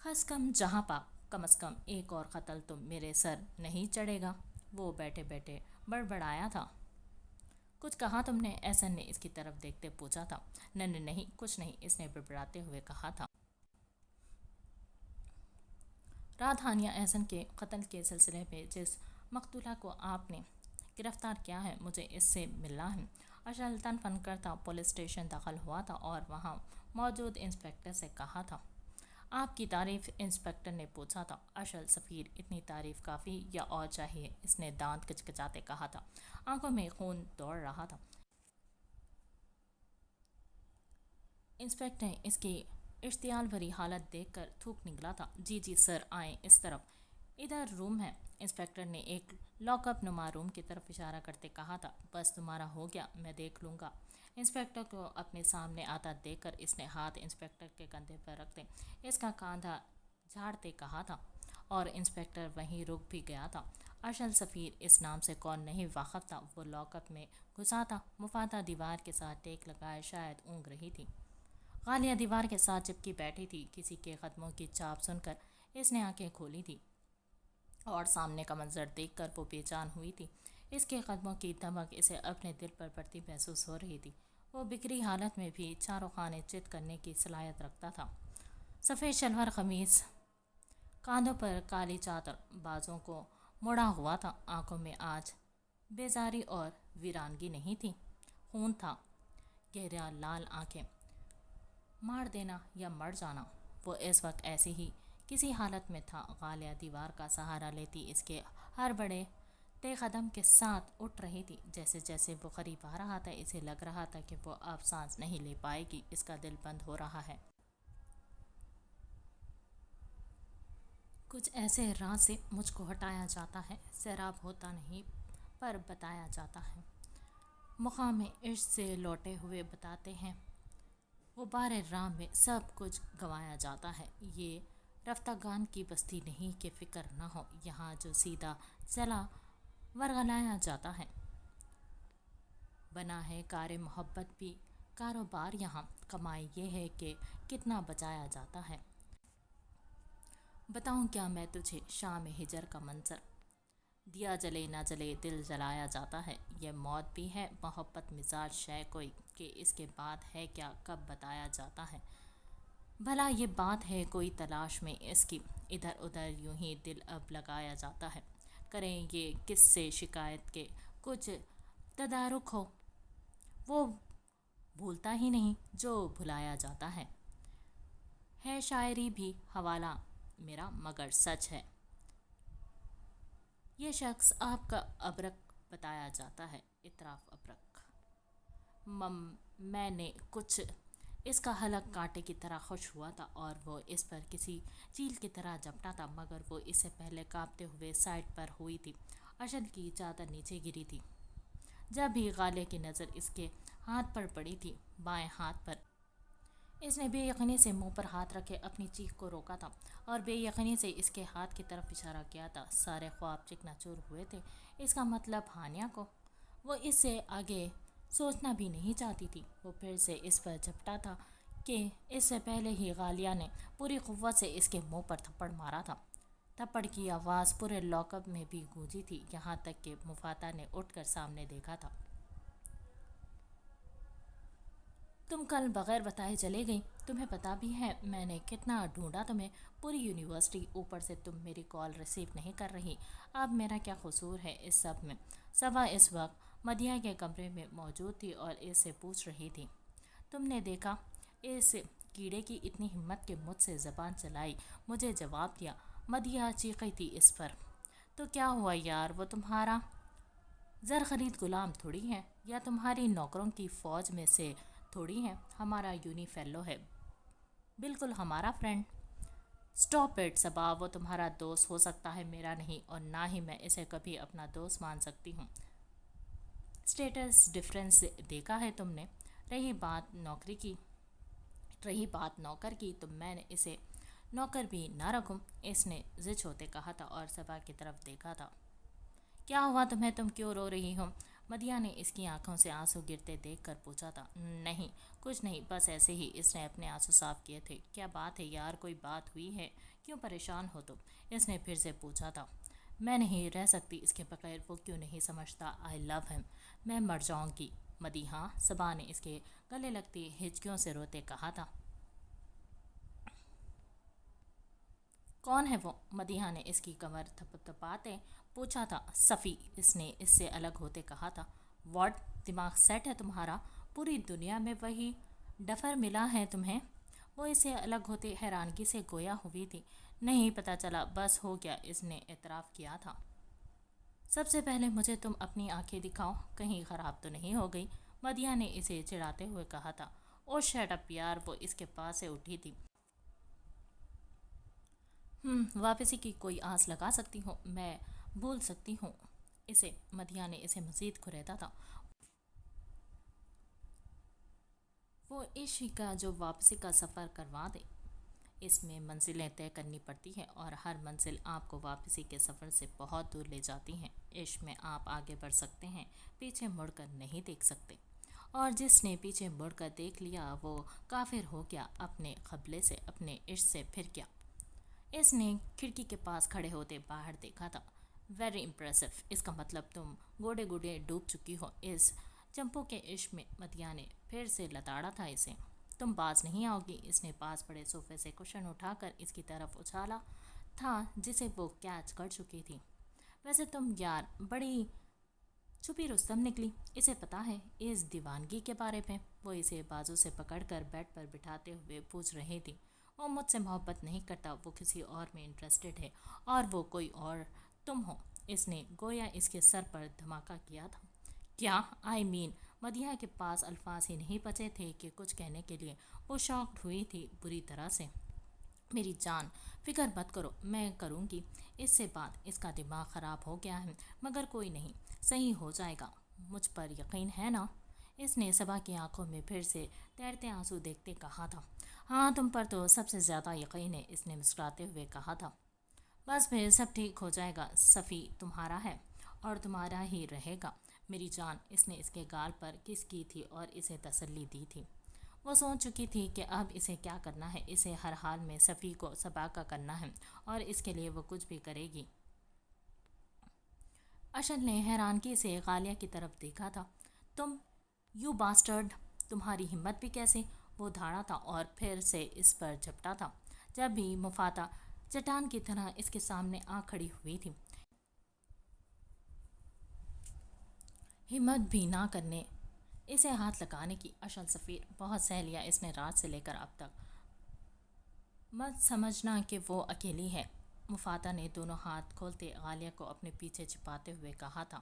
خس کم جہاں پاک، کم از کم ایک اور قتل تو میرے سر نہیں چڑھے گا، وہ بیٹھے بیٹھے بڑبڑایا تھا۔ کچھ کہا تم نے؟ احسن نے اس کی طرف دیکھتے پوچھا تھا۔ نہیں نہیں کچھ نہیں، اس نے بڑبڑاتے ہوئے کہا تھا۔ رات ہانیہ احسن کے قتل کے سلسلے میں جس مقتولہ کو آپ نے گرفتار کیا ہے، مجھے اس سے ملنا ہے۔ اشل تن فن کرتا پولیس اسٹیشن داخل ہوا تھا اور وہاں موجود انسپکٹر سے کہا تھا۔ آپ کی تعریف؟ انسپکٹر نے پوچھا تھا۔ اشل سفیر، اتنی تعریف کافی یا اور چاہیے؟ اس نے دانت کچکچاتے کہا تھا۔ آنکھوں میں خون دوڑ رہا تھا۔ انسپکٹر نے اس کی اشتعال بھری حالت دیکھ کر تھوک نکلا تھا۔ جی جی سر، آئیں اس طرف، ادھر روم ہے۔ انسپکٹر نے ایک لاک اپ نما روم کی طرف اشارہ کرتے کہا تھا۔ بس تمہارا ہو گیا، میں دیکھ لوں گا۔ انسپکٹر کو اپنے سامنے آتا دیکھ کر اس نے ہاتھ انسپکٹر کے کندھے پر رکھتے اس کا کاندھا جھاڑتے کہا تھا، اور انسپکٹر وہیں رک بھی گیا تھا۔ اشل سفیر اس نام سے کون نہیں واقف تھا؟ وہ لاک اپ میں گھسا تھا۔ مفادہ دیوار کے ساتھ ٹیک لگائے شاید اونگ رہی تھی۔ غالیہ دیوار کے ساتھ چپکی بیٹھی تھی۔ کسی کے قدموں کی چاپ سن کر اس نے آنکھیں کھولی تھی اور سامنے کا منظر دیکھ کر وہ بے جان ہوئی تھی۔ اس کے قدموں کی دمک اسے اپنے دل پر پڑتی محسوس ہو رہی تھی۔ وہ بکھری حالت میں بھی چاروں خانے چت کرنے کی صلاحیت رکھتا تھا۔ سفید شلوار قمیص، کاندھوں پر کالی چادر، بازوں کو موڑا ہوا تھا۔ آنکھوں میں آج بیزاری اور ویرانگی نہیں تھی، خون تھا۔ گہرا لال آنکھیں، مار دینا یا مر جانا۔ وہ اس وقت ایسی ہی کسی حالت میں تھا۔ غالیہ دیوار کا سہارا لیتی اس کے ہر بڑے تیز قدم کے ساتھ اٹھ رہی تھی۔ جیسے جیسے وہ قریب آ رہا تھا اسے لگ رہا تھا کہ وہ اب سانس نہیں لے پائے گی، اس کا دل بند ہو رہا ہے۔ کچھ ایسے راز سے مجھ کو ہٹایا جاتا ہے، سیراب ہوتا نہیں پر بتایا جاتا ہے۔ مقام عشق سے لوٹے ہوئے بتاتے ہیں، غبار راہ میں سب کچھ گنوایا جاتا ہے۔ یہ رفتگان کی بستی نہیں کہ فکر نہ ہو، یہاں جو سیدھا چلا ورغلایا جاتا ہے۔ بنا ہے کار محبت بھی کاروبار یہاں، کمائی یہ ہے کہ کتنا بچایا جاتا ہے۔ بتاؤں کیا میں تجھے شام ہجر کا منظر، دیا جلے نہ جلے دل جلایا جاتا ہے۔ یہ موت بھی ہے محبت مزاج شے کوئی، کہ اس کے بعد ہے کیا کب بتایا جاتا ہے۔ بھلا یہ بات ہے کوئی تلاش میں اس کی، ادھر ادھر یوں ہی دل اب لگایا جاتا ہے۔ کریں یہ کس سے شکایت کے کچھ تدارک ہو، وہ بھولتا ہی نہیں جو بھلایا جاتا ہے۔ ہے شاعری بھی حوالہ میرا مگر سچ ہے۔ یہ شخص آپ کا ابرک بتایا جاتا ہے، اطراف ابرک۔ میں نے کچھ اس کا حلق کانٹے کی طرح خوش ہوا تھا اور وہ اس پر کسی چیل کی طرح جھپٹا تھا، مگر وہ اس سے پہلے کانپتے ہوئے سائڈ پر ہوئی تھی۔ اشل کی چادر نیچے گری تھی جب بھی غالیہ کی نظر اس کے ہاتھ پر پڑی تھی، بائیں ہاتھ پر۔ اس نے بے یقینی سے منہ پر ہاتھ رکھے اپنی چیخ کو روکا تھا اور بے یقینی سے اس کے ہاتھ کی طرف اشارہ کیا تھا۔ سارے خواب چکنا چور ہوئے تھے۔ اس کا مطلب ہانیہ کو؟ وہ اس سے آگے سوچنا بھی نہیں چاہتی تھی۔ وہ پھر سے اس پر جھپٹا تھا کہ اس سے پہلے ہی غالیہ نے پوری قوت سے اس کے منہ پر تھپڑ مارا تھا۔ تھپڑ کی آواز پورے لاک اپ میں بھی گونجی تھی، یہاں تک کہ مفادہ نے اٹھ کر سامنے دیکھا تھا۔ تم کل بغیر بتائے چلے گئی، تمہیں پتہ بھی ہے میں نے کتنا ڈھونڈا تمہیں پوری یونیورسٹی، اوپر سے تم میری کال ریسیو نہیں کر رہی۔ اب میرا کیا قصور ہے اس سب میں؟ صبا اس وقت مدیحہ کے کمرے میں موجود تھی اور اس سے پوچھ رہی تھی، تم نے دیکھا اس کیڑے کی اتنی ہمت کہ مجھ سے زبان چلائی، مجھے جواب دیا۔ مدیحہ چیخی تھی اس پر۔ تو کیا ہوا یار، وہ تمہارا زر خرید غلام تھوڑی ہے، یا تمہاری نوکروں کی فوج میں سے تھوڑی ہے، ہمارا یونی فیلو ہے، بالکل ہمارا فرینڈ۔ سٹاپ اٹ صبا، وہ تمہارا دوست ہو سکتا ہے، میرا نہیں، اور نہ ہی میں اسے کبھی اپنا دوست مان سکتی ہوں۔ اسٹیٹس ڈفرینس دیکھا ہے تم نے؟ رہی بات نوکر کی تو میں نے اسے نوکر بھی نہ رکھوں، اس نے زچ ہوتے کہا تھا اور صبا کی طرف دیکھا تھا۔ کیا ہوا تمہیں، تم کیوں رو رہی ہو؟ مدیحہ نے اس کی آنکھوں سے آنسو گرتے دیکھ کر پوچھا تھا۔ نہیں کچھ نہیں، بس ایسے ہی، اس نے اپنے آنسو صاف کیے تھے۔ کیا بات ہے یار، کوئی بات ہوئی ہے؟ کیوں پریشان ہو تم؟ اس نے پھر سے پوچھا تھا۔ میں نہیں رہ سکتی اس کے بغیر، وہ کیوں نہیں سمجھتا آئی لو ہم، میں مر جاؤں گی۔ مدیحہ، صبا نے اس کے گلے لگتی ہچکیوں سے روتے کہا تھا۔ کون ہے وہ؟ مدیحہ نے اس کی کمر تھپتھپاتے پوچھا تھا۔ صفی، اس نے اس سے الگ ہوتے کہا تھا۔ واٹ، دماغ سیٹ ہے تمہارا؟ پوری دنیا میں وہی ڈفر ملا ہے تمہیں؟ وہ اس سے الگ ہوتے حیرانگی سے گویا ہوئی تھی۔ نہیں پتہ چلا، بس ہو گیا، اس نے اعتراف کیا تھا۔ سب سے پہلے مجھے تم اپنی آنکھیں دکھاؤ، کہیں خراب تو نہیں ہو گئی؟ مدیحہ نے اسے چڑھاتے ہوئے کہا تھا۔ او شٹ اپ یار، وہ اس کے پاس سے اٹھی تھی۔ واپسی کی کوئی آس لگا سکتی ہوں، میں بھول سکتی ہوں اسے؟ مدیحہ نے اسے مزید کھریدا تھا۔ وہ عشق کا جو واپسی کا سفر کروا دے۔ اس میں منزلیں طے کرنی پڑتی ہیں اور ہر منزل آپ کو واپسی کے سفر سے بہت دور لے جاتی ہیں۔ عشق میں آپ آگے بڑھ سکتے ہیں، پیچھے مڑ کر نہیں دیکھ سکتے، اور جس نے پیچھے مڑ کر دیکھ لیا وہ کافر ہو گیا اپنے قبلے سے، اپنے عشق سے۔ پھر کیا؟ اس نے کھڑکی کے پاس کھڑے ہوتے باہر دیکھا تھا۔ ویری امپریسو، اس کا مطلب تم گوڑے گوڑے ڈوب چکی ہو اس چمپو کے عشق میں۔ مدیحہ نے پھر سے لتاڑا تھا اسے۔ تم باز نہیں آؤ گی؟ اس نے پاس پڑے صوفے سے کشن اٹھا کر اس کی طرف اچھالا تھا جسے وہ کیچ کر چکی تھی۔ ویسے تم یار بڑی چھپی رستم نکلی، اسے پتا ہے اس دیوانگی کے بارے میں؟ وہ اسے بازو سے پکڑ کر بیڈ پر بٹھاتے ہوئے پوچھ رہی تھی۔ وہ مجھ سے محبت نہیں کرتا، وہ کسی اور میں انٹرسٹڈ ہے، اور وہ کوئی اور تم ہو۔ اس نے گویا اس کے سر پر دھماکہ کیا تھا۔ کیا؟ آئی مین، مدیحہ کے پاس الفاظ ہی نہیں بچے تھے کہ کچھ کہنے کے لیے۔ وہ شاکڈ ہوئی تھی بری طرح سے۔ میری جان، فکر مت کرو، میں کروں گی اس سے بات۔ اس کا دماغ خراب ہو گیا ہے، مگر کوئی نہیں، صحیح ہو جائے گا، مجھ پر یقین ہے نا؟ اس نے صبا کی آنکھوں میں پھر سے تیرتے آنسو دیکھتے کہا تھا۔ ہاں تم پر تو سب سے زیادہ یقین ہے، اس نے مسکراتے ہوئے کہا تھا۔ بس پھر سب ٹھیک ہو جائے گا، صفی تمہارا ہے اور تمہارا ہی رہے گا میری جان۔ اس نے اس کے گال پر کس کی تھی اور اسے تسلی دی تھی۔ وہ سوچ چکی تھی کہ اب اسے کیا کرنا ہے۔ اسے ہر حال میں صفی کو صبا کا کرنا ہے، اور اس کے لیے وہ کچھ بھی کرے گی۔ اشل نے حیرانگی سے غالیہ کی طرف دیکھا تھا۔ تم، یو باسٹرڈ، تمہاری ہمت بھی کیسے؟ وہ دھاڑا تھا اور پھر سے اس پر جھپٹا تھا۔ جب بھی مفاتہ چٹان کی طرح اس کے سامنے آ کھڑی ہوئی تھی، ہمت بھی نہ کرنے اسے ہاتھ لگانے کی۔ اشل سفیر بہت سہ لیا اس نے رات سے لے کر اب تک، مت سمجھنا کہ وہ اکیلی ہے۔ مفاتہ نے دونوں ہاتھ کھولتے غالیہ کو اپنے پیچھے چھپاتے ہوئے کہا تھا۔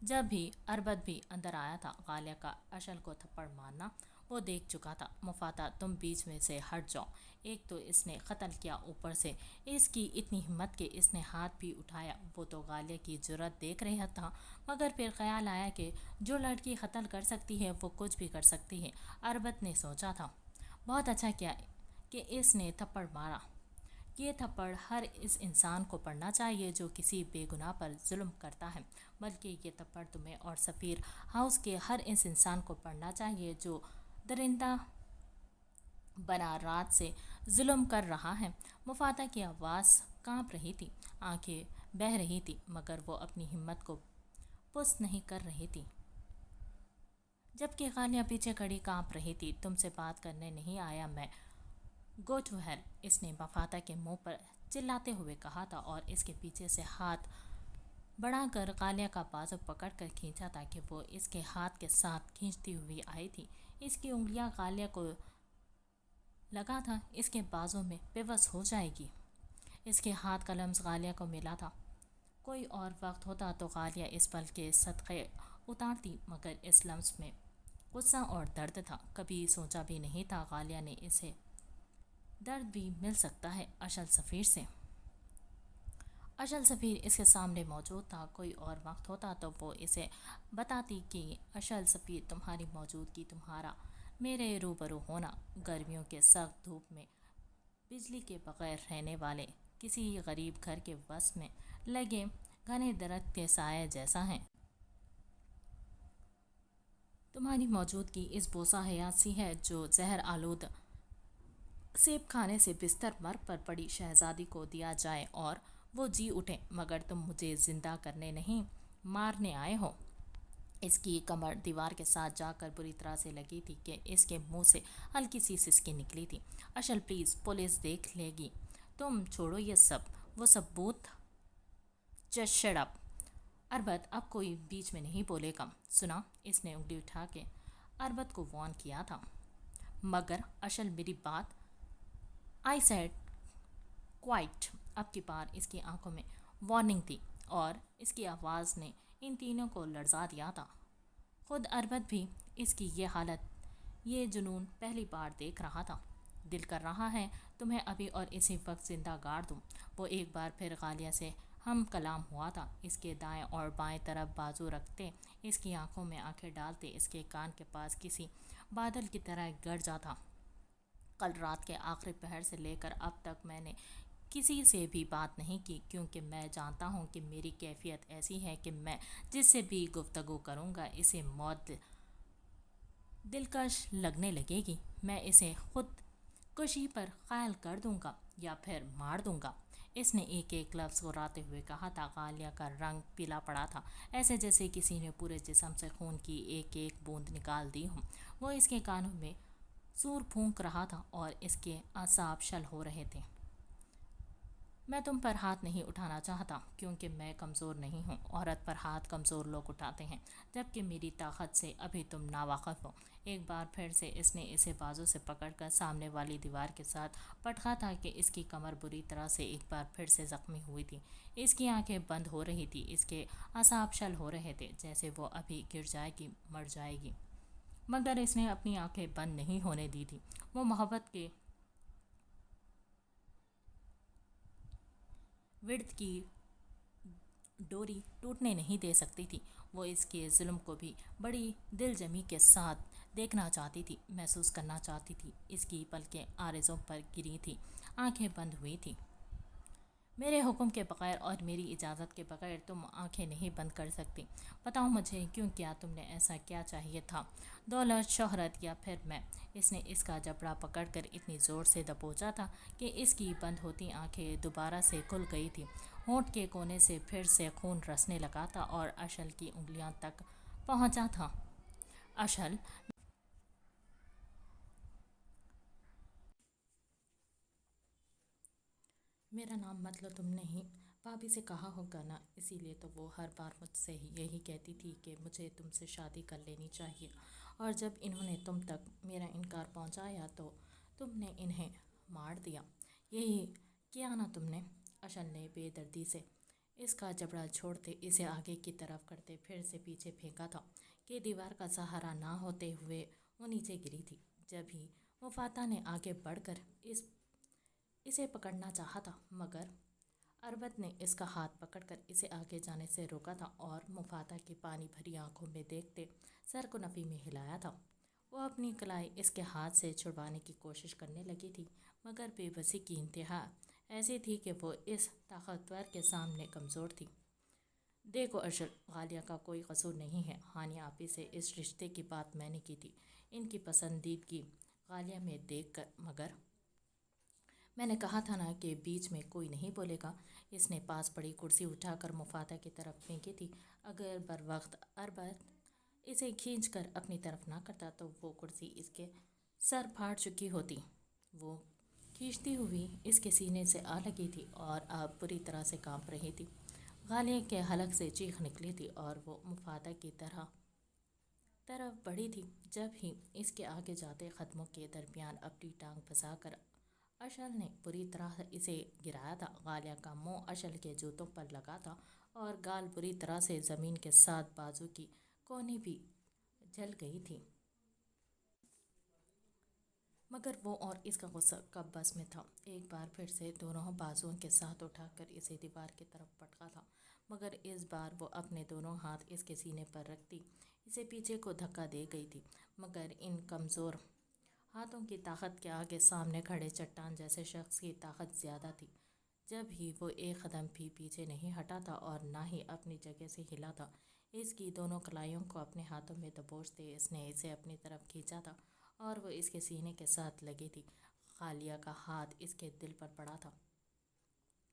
جب بھی اربد بھی اندر آیا تھا غالیہ کا اشل کو تھپڑ مارنا وہ دیکھ چکا تھا۔ مفاتہ تم بیچ میں سے ہٹ جاؤ، ایک تو اس نے قتل کیا، اوپر سے اس کی اتنی ہمت کہ اس نے ہاتھ بھی اٹھایا۔ وہ تو غالیہ کی جرأت دیکھ رہا تھا، مگر پھر خیال آیا کہ جو لڑکی قتل کر سکتی ہے وہ کچھ بھی کر سکتی ہے۔ اربد نے سوچا تھا، بہت اچھا کیا کہ اس نے تھپڑ مارا۔ یہ تھپڑ ہر اس انسان کو پڑنا چاہیے جو کسی بے گناہ پر ظلم کرتا ہے، بلکہ یہ تھپڑ تمہیں اور سفیر ہاؤس کے ہر اس انسان کو پڑنا چاہیے جو درندہ بنا رات سے ظلم کر رہا ہے۔ مفاتہ کی آواز کانپ رہی تھی، آنکھیں بہہ رہی تھی، مگر وہ اپنی ہمت کو پست نہیں کر رہی تھی۔ جبکہ غالیہ پیچھے کھڑی کانپ رہی تھی۔ تم سے بات کرنے نہیں آیا میں، گو ٹو ہیل، اس نے مفاتہ کے منہ پر چلاتے ہوئے کہا تھا اور اس کے پیچھے سے ہاتھ بڑھا کر غالیہ کا بازو پکڑ کر کھینچا تاکہ وہ اس کے ہاتھ کے ساتھ کھینچتی ہوئی آئی تھی۔ اس کی انگلیاں غالیہ کو لگا تھا اس کے بازو میں بے بس ہو جائے گی۔ اس کے ہاتھ کا لمس غالیہ کو ملا تھا۔ کوئی اور وقت ہوتا تو غالیہ اس پل کے صدقے اتارتی، مگر اس لمس میں غصہ اور درد تھا۔ کبھی سوچا بھی نہیں تھا غالیہ نے اسے درد بھی مل سکتا ہے اشل سفیر سے۔ اشل سفیر اس کے سامنے موجود تھا۔ کوئی اور وقت ہوتا تو وہ اسے بتاتی کہ اشل سفیر تمہاری موجودگی، تمہارا میرے روبرو ہونا، گرمیوں کے سخت دھوپ میں بجلی کے بغیر رہنے والے کسی غریب گھر کے وسط میں لگے گھنے درخت کے سائے جیسا ہے۔ تمہاری موجودگی اس بوسہ حیات سی ہے جو زہر آلود سیب کھانے سے بستر مرگ پر پڑی شہزادی کو دیا جائے اور وہ جی اٹھے، مگر تم مجھے زندہ کرنے نہیں مارنے آئے ہو۔ اس کی کمر دیوار کے ساتھ جا کر بری طرح سے لگی تھی کہ اس کے منہ سے ہلکی سی سسکی نکلی تھی۔ اشل پلیز، پولیس دیکھ لے گی۔ تم چھوڑو یہ سب، وہ سب بوت۔ Just shut up. اربت اب کوئی بیچ میں نہیں بولے گا۔ سنا، اس نے انگلی اٹھا کے اربت کو وارن کیا تھا، مگر اشل میری بات۔ I said quite. اب کی بار اس کی آنکھوں میں وارننگ تھی اور اس کی آواز نے ان تینوں کو لرزا دیا تھا۔ خود اربت بھی اس کی یہ حالت، یہ جنون پہلی بار دیکھ رہا تھا۔ دل کر رہا ہے تمہیں ابھی اور اسی وقت زندہ گاڑ دوں۔ وہ ایک بار پھر غالیہ سے ہم کلام ہوا تھا، اس کے دائیں اور بائیں طرف بازو رکھتے، اس کی آنکھوں میں آنکھیں ڈالتے، اس کے کان کے پاس کسی بادل کی طرح گڑ جاتا۔ کل رات کے آخری پہر سے لے کر اب تک میں نے کسی سے بھی بات نہیں کی، کیونکہ میں جانتا ہوں کہ میری کیفیت ایسی ہے کہ میں جس سے بھی گفتگو کروں گا اسے موت دلکش لگنے لگے گی۔ میں اسے خود کشی پر قائل کر دوں گا یا پھر مار دوں گا۔ اس نے ایک ایک لفظ غراتے ہوئے کہا تھا۔ غالیہ کا رنگ پیلا پڑا تھا، ایسے جیسے کسی نے پورے جسم سے خون کی ایک ایک بوند نکال دی ہو۔ وہ اس کے کانوں میں سور پھونک رہا تھا اور اس کے اعصاب شل ہو رہے تھے۔ میں تم پر ہاتھ نہیں اٹھانا چاہتا کیونکہ میں کمزور نہیں ہوں۔ عورت پر ہاتھ کمزور لوگ اٹھاتے ہیں، جبکہ میری طاقت سے ابھی تم ناواقف ہو۔ ایک بار پھر سے اس نے اسے بازو سے پکڑ کر سامنے والی دیوار کے ساتھ پٹکا تھا کہ اس کی کمر بری طرح سے ایک بار پھر سے زخمی ہوئی تھی۔ اس کی آنکھیں بند ہو رہی تھی، اس کے اعصاب شل ہو رہے تھے، جیسے وہ ابھی گر جائے گی، مر جائے گی۔ مگر اس نے اپنی آنکھیں بند نہیں ہونے دی تھی۔ وہ محبت کے ورد کی ڈوری ٹوٹنے نہیں دے سکتی تھی۔ وہ اس کے ظلم کو بھی بڑی دل جمی کے ساتھ دیکھنا چاہتی تھی، محسوس کرنا چاہتی تھی۔ اس کی پلکیں آرزوں پر گری تھی، آنکھیں بند ہوئی تھی۔ میرے حکم کے بغیر اور میری اجازت کے بغیر تم آنکھیں نہیں بند کر سکتی۔ بتاؤ مجھے کیوں کیا تم نے ایسا کیا چاہیے تھا؟ دولت، شہرت یا پھر میں؟ اس نے اس کا جبڑا پکڑ کر اتنی زور سے دبوچا تھا کہ اس کی بند ہوتی آنکھیں دوبارہ سے کھل گئی تھیں۔ ہونٹ کے کونے سے پھر سے خون رسنے لگا تھا اور اشل کی انگلیاں تک پہنچا تھا۔ اشل، میرا نام مت لو تم نے ہی بھابھی سے کہا ہوگا نا، اسی لیے تو وہ ہر بار مجھ سے یہی کہتی تھی کہ مجھے تم سے شادی کر لینی چاہیے، اور جب انہوں نے تم تک میرا انکار پہنچایا تو تم نے انہیں مار دیا۔ یہی کیا نا تم نے؟ اشل نے بے دردی سے اس کا جبڑا چھوڑتے، اسے آگے کی طرف کرتے پھر سے پیچھے پھینکا تھا کہ دیوار کا سہارا نہ ہوتے ہوئے وہ نیچے گری تھی۔ جب ہی مفاتح نے آگے بڑھ کر اسے پکڑنا چاہا تھا، مگر اربت نے اس کا ہاتھ پکڑ کر اسے آگے جانے سے روکا تھا اور مفاتح کی پانی بھری آنکھوں میں دیکھتے سر کو نفی میں ہلایا تھا۔ وہ اپنی کلائی اس کے ہاتھ سے چھڑوانے کی کوشش کرنے لگی تھی، مگر بے بسی کی انتہا ایسی تھی کہ وہ اس طاقتور کے سامنے کمزور تھی۔ دیکھو اشل، غالیہ کا کوئی قصور نہیں ہے۔ ہانیہ آپی سے اس رشتے کی بات میں نے کی تھی، ان کی پسندیدگی غالیہ میں دیکھ کر، مگر میں نے کہا تھا نا کہ بیچ میں کوئی نہیں بولے گا۔ اس نے پاس پڑی کرسی اٹھا کر مفاتح کی طرف پھینکی تھی۔ اگر بروقت اربت اسے کھینچ کر اپنی طرف نہ کرتا تو وہ کرسی اس کے سر پھاڑ چکی ہوتی۔ وہ کھینچتی ہوئی اس کے سینے سے آ لگی تھی اور اب بری طرح سے کانپ رہی تھی۔ غالیہ کے حلق سے چیخ نکلی تھی اور وہ مفاتح کی طرف بڑھی تھی، جب ہی اس کے آگے جاتے قدموں کے درمیان اپنی ٹانگ پھنسا کر اشل نے بری طرح اسے گرایا تھا۔ غالیہ کا منہ اشل کے جوتوں پر لگا تھا اور گال بری طرح سے زمین کے ساتھ بازو کی کونی بھی جل گئی تھی، مگر وہ اور اس کا غصہ کب بس میں تھا۔ ایک بار پھر سے دونوں بازوؤں کے ساتھ اٹھا کر اسے دیوار کی طرف پٹکا تھا، مگر اس بار وہ اپنے دونوں ہاتھ اس کے سینے پر رکھتی اسے پیچھے کو دھکا دے گئی تھی، مگر ان کمزور ہاتھوں کی طاقت کے آگے سامنے کھڑے چٹان جیسے شخص کی طاقت زیادہ تھی۔ جب ہی وہ ایک قدم بھی پیچھے نہیں ہٹا تھا اور نہ ہی اپنی جگہ سے ہلا تھا، اس کی دونوں کلائیوں کو اپنے ہاتھوں میں دبوچتے اس نے اسے اپنی طرف کھینچا تھا اور وہ اس کے سینے کے ساتھ لگی تھی۔ غالیہ کا ہاتھ اس کے دل پر پڑا تھا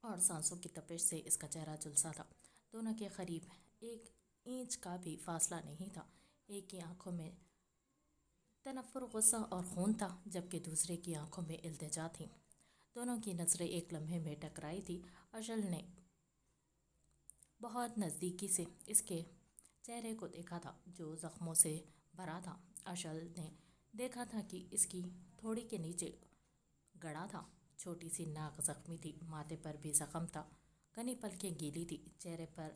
اور سانسوں کی تپش سے اس کا چہرہ جھلسا تھا۔ دونوں کے قریب 1 انچ کا بھی فاصلہ نہیں تھا۔ ایک کی آنکھوں میں تنفر، غصہ اور خون تھا، جبکہ دوسرے کی آنکھوں میں التجا تھی۔ دونوں کی نظریں ایک لمحے میں ٹکرائی تھی۔ اشل نے بہت نزدیکی سے اس کے چہرے کو دیکھا تھا جو زخموں سے بھرا تھا۔ اشل نے دیکھا تھا کہ اس کی تھوڑی کے نیچے گڑا تھا، چھوٹی سی ناک زخمی تھی، ماتھے پر بھی زخم تھا، گھنی پلکیں گیلی تھی، چہرے پر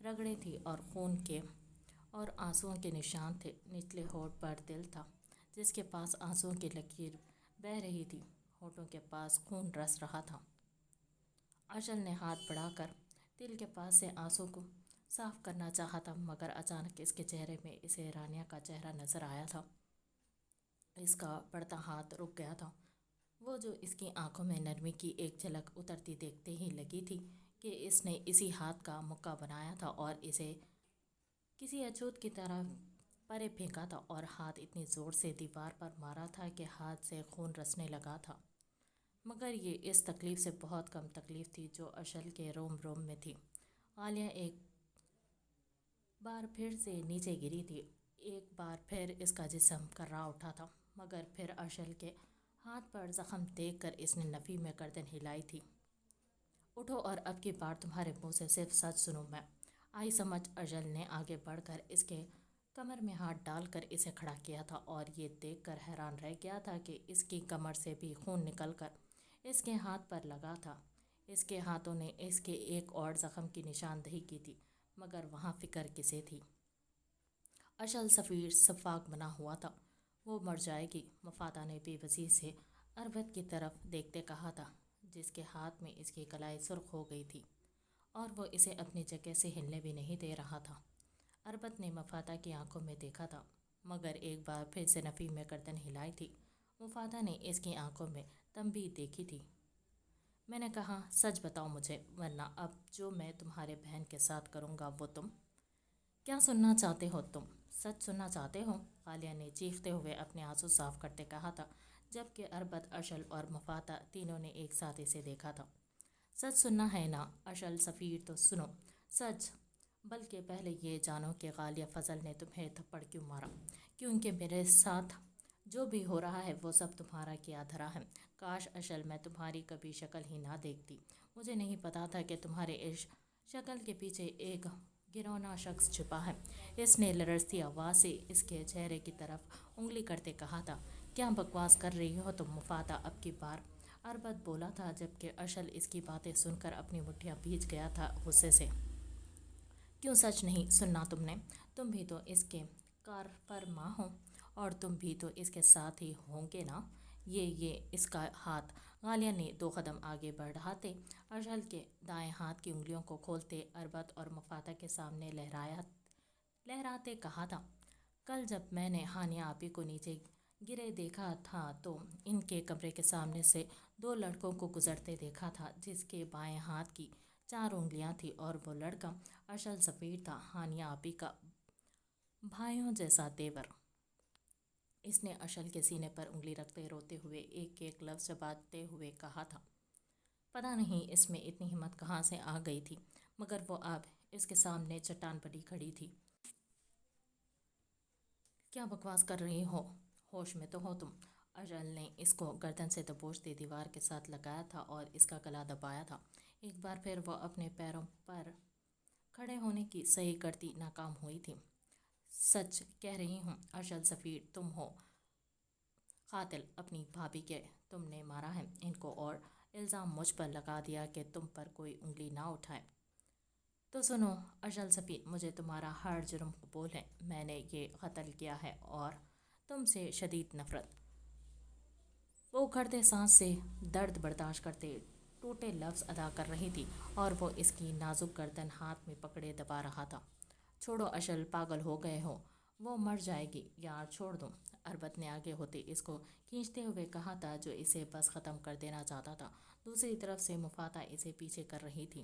رگڑیں تھیں اور خون کے اور آنسوؤں کے نشان تھے۔ نچلے ہونٹ پر تل تھا جس کے پاس آنسوؤں کی لکیر بہہ رہی تھی، ہونٹوں کے پاس خون رس رہا تھا۔ اشل نے ہاتھ بڑھا کر تل کے پاس سے آنسو کو صاف کرنا چاہا تھا، مگر اچانک اس کے چہرے میں اسے رانیہ کا چہرہ نظر آیا تھا۔ اس کا بڑھتا ہاتھ رک گیا تھا، وہ جو اس کی آنکھوں میں نرمی کی ایک جھلک اترتی دیکھتے ہی لگی تھی کہ اس نے اسی ہاتھ کا مکہ بنایا تھا اور اسے کسی اچھوت کی طرح پرے پھینکا تھا، اور ہاتھ اتنی زور سے دیوار پر مارا تھا کہ ہاتھ سے خون رسنے لگا تھا۔ مگر یہ اس تکلیف سے بہت کم تکلیف تھی جو اشل کے روم روم میں تھی۔ غالیہ ایک بار پھر سے نیچے گری تھی، ایک بار پھر اس کا جسم کرا اٹھا تھا، مگر پھر اشل کے ہاتھ پر زخم دیکھ کر اس نے نفی میں گردن ہلائی تھی۔ اٹھو اور اب کی بار تمہارے منہ سے صرف سچ سنوں میں۔ آئی سمجھ۔ اشل نے آگے بڑھ کر اس کے کمر میں ہاتھ ڈال کر اسے کھڑا کیا تھا اور یہ دیکھ کر حیران رہ گیا تھا کہ اس کی کمر سے بھی خون نکل کر اس کے ہاتھ پر لگا تھا۔ اس کے ہاتھوں نے اس کے ایک اور زخم کی نشاندہی کی تھی، مگر وہاں فکر کسے تھی؟ اشل سفیر شفاق بنا ہوا تھا، وہ مر جائے گی۔ مفادہ نے بے بسی سے اربد کی طرف دیکھتے کہا تھا، جس کے ہاتھ میں اس کی کلائی سرخ ہو گئی تھی اور وہ اسے اپنی جگہ سے ہلنے بھی نہیں دے رہا تھا۔ اربد نے مفادہ کی آنکھوں میں دیکھا تھا، مگر ایک بار پھر سے نفی میں گردن ہلائی تھی۔ مفادہ نے اس کی آنکھوں میں تنبیہ دیکھی تھی۔ میں نے کہا سچ بتاؤ مجھے، ورنہ اب جو میں تمہارے بہن کے ساتھ کروں گا وہ تم کیا سننا چاہتے ہو؟ تم سچ سننا چاہتے ہو؟ غالیہ نے چیختے ہوئے اپنے آنسو صاف کرتے کہا تھا، جبکہ اربد، اشل اور مفادہ تینوں نے ایک ساتھ اسے دیکھا تھا۔ سچ سننا ہے نا اشل سفیر، تو سنو سچ، بلکہ پہلے یہ جانو کہ غالیہ فضل نے تمہیں تھپڑ کیوں مارا، کیونکہ میرے ساتھ جو بھی ہو رہا ہے وہ سب تمہارا کیا دھرا ہے۔ کاش اشل میں تمہاری کبھی شکل ہی نہ دیکھتی، مجھے نہیں پتا تھا کہ تمہارے اس شکل کے پیچھے ایک گھناؤنا شخص چھپا ہے۔ اس نے لرزتی آواز سے اس کے چہرے کی طرف انگلی کرتے کہا تھا۔ کیا بکواس کر رہی ہو تم مفادہ؟ اب کی بار اربد بولا تھا، جبکہ اشل اس کی باتیں سن کر اپنی مٹھیاں بھیج گیا تھا غصے سے۔ کیوں سچ نہیں سننا تم نے؟ تم بھی تو اس کے کارفرما ہو اور تم بھی تو اس کے ساتھ ہی ہوں گے نا۔ یہ اس کا ہاتھ۔ غالیہ نے 2 قدم آگے بڑھاتے اشل کے دائیں ہاتھ کی انگلیوں کو کھولتے اربد اور مفادہ کے سامنے لہراتے کہا تھا، کل جب میں نے ہانیہ آپی کو نیچے گرے دیکھا تھا تو ان کے کمرے کے سامنے سے 2 لڑکوں کو گزرتے دیکھا تھا، جس کے بائیں ہاتھ کی 4 انگلیاں تھیں، اور وہ لڑکا اشل سفیر تھا، ہانیہ آپی کا بھائیوں جیسا دیور۔ اس نے اشل کے سینے پر انگلی رکھتے روتے ہوئے ایک ایک لفظ چباتے ہوئے کہا تھا۔ پتہ نہیں اس میں اتنی ہمت کہاں سے آ گئی تھی، مگر وہ اب اس کے سامنے چٹان بنی کھڑی تھی۔ کیا بکواس کر رہی ہو؟ ہوش میں تو ہو تم؟ اشل نے اس کو گردن سے دبوچتے دیوار کے ساتھ لگایا تھا اور اس کا گلا دبایا تھا۔ ایک بار پھر وہ اپنے پیروں پر کھڑے ہونے کی صحیح کرتی ناکام ہوئی تھی۔ سچ کہہ رہی ہوں اشل سفیر، تم ہو قاتل، اپنی بھابھی کے تم نے مارا ہے ان کو اور الزام مجھ پر لگا دیا کہ تم پر کوئی انگلی نہ اٹھائے۔ تو سنو اشل سفیر، مجھے تمہارا ہر جرم قبول ہے، میں نے یہ قتل کیا ہے اور تم سے شدید نفرت۔ وہ اکھڑتے سانس سے درد برداشت کرتے ٹوٹے لفظ ادا کر رہی تھی اور وہ اس کی نازک گردن ہاتھ میں پکڑے دبا رہا تھا۔ چھوڑو اشل، پاگل ہو گئے ہو، وہ مر جائے گی، یار چھوڑ دو۔ اربد نے آگے ہوتے اس کو کھینچتے ہوئے کہا تھا، جو اسے بس ختم کر دینا چاہتا تھا۔ دوسری طرف سے مفادہ اسے پیچھے کر رہی تھی۔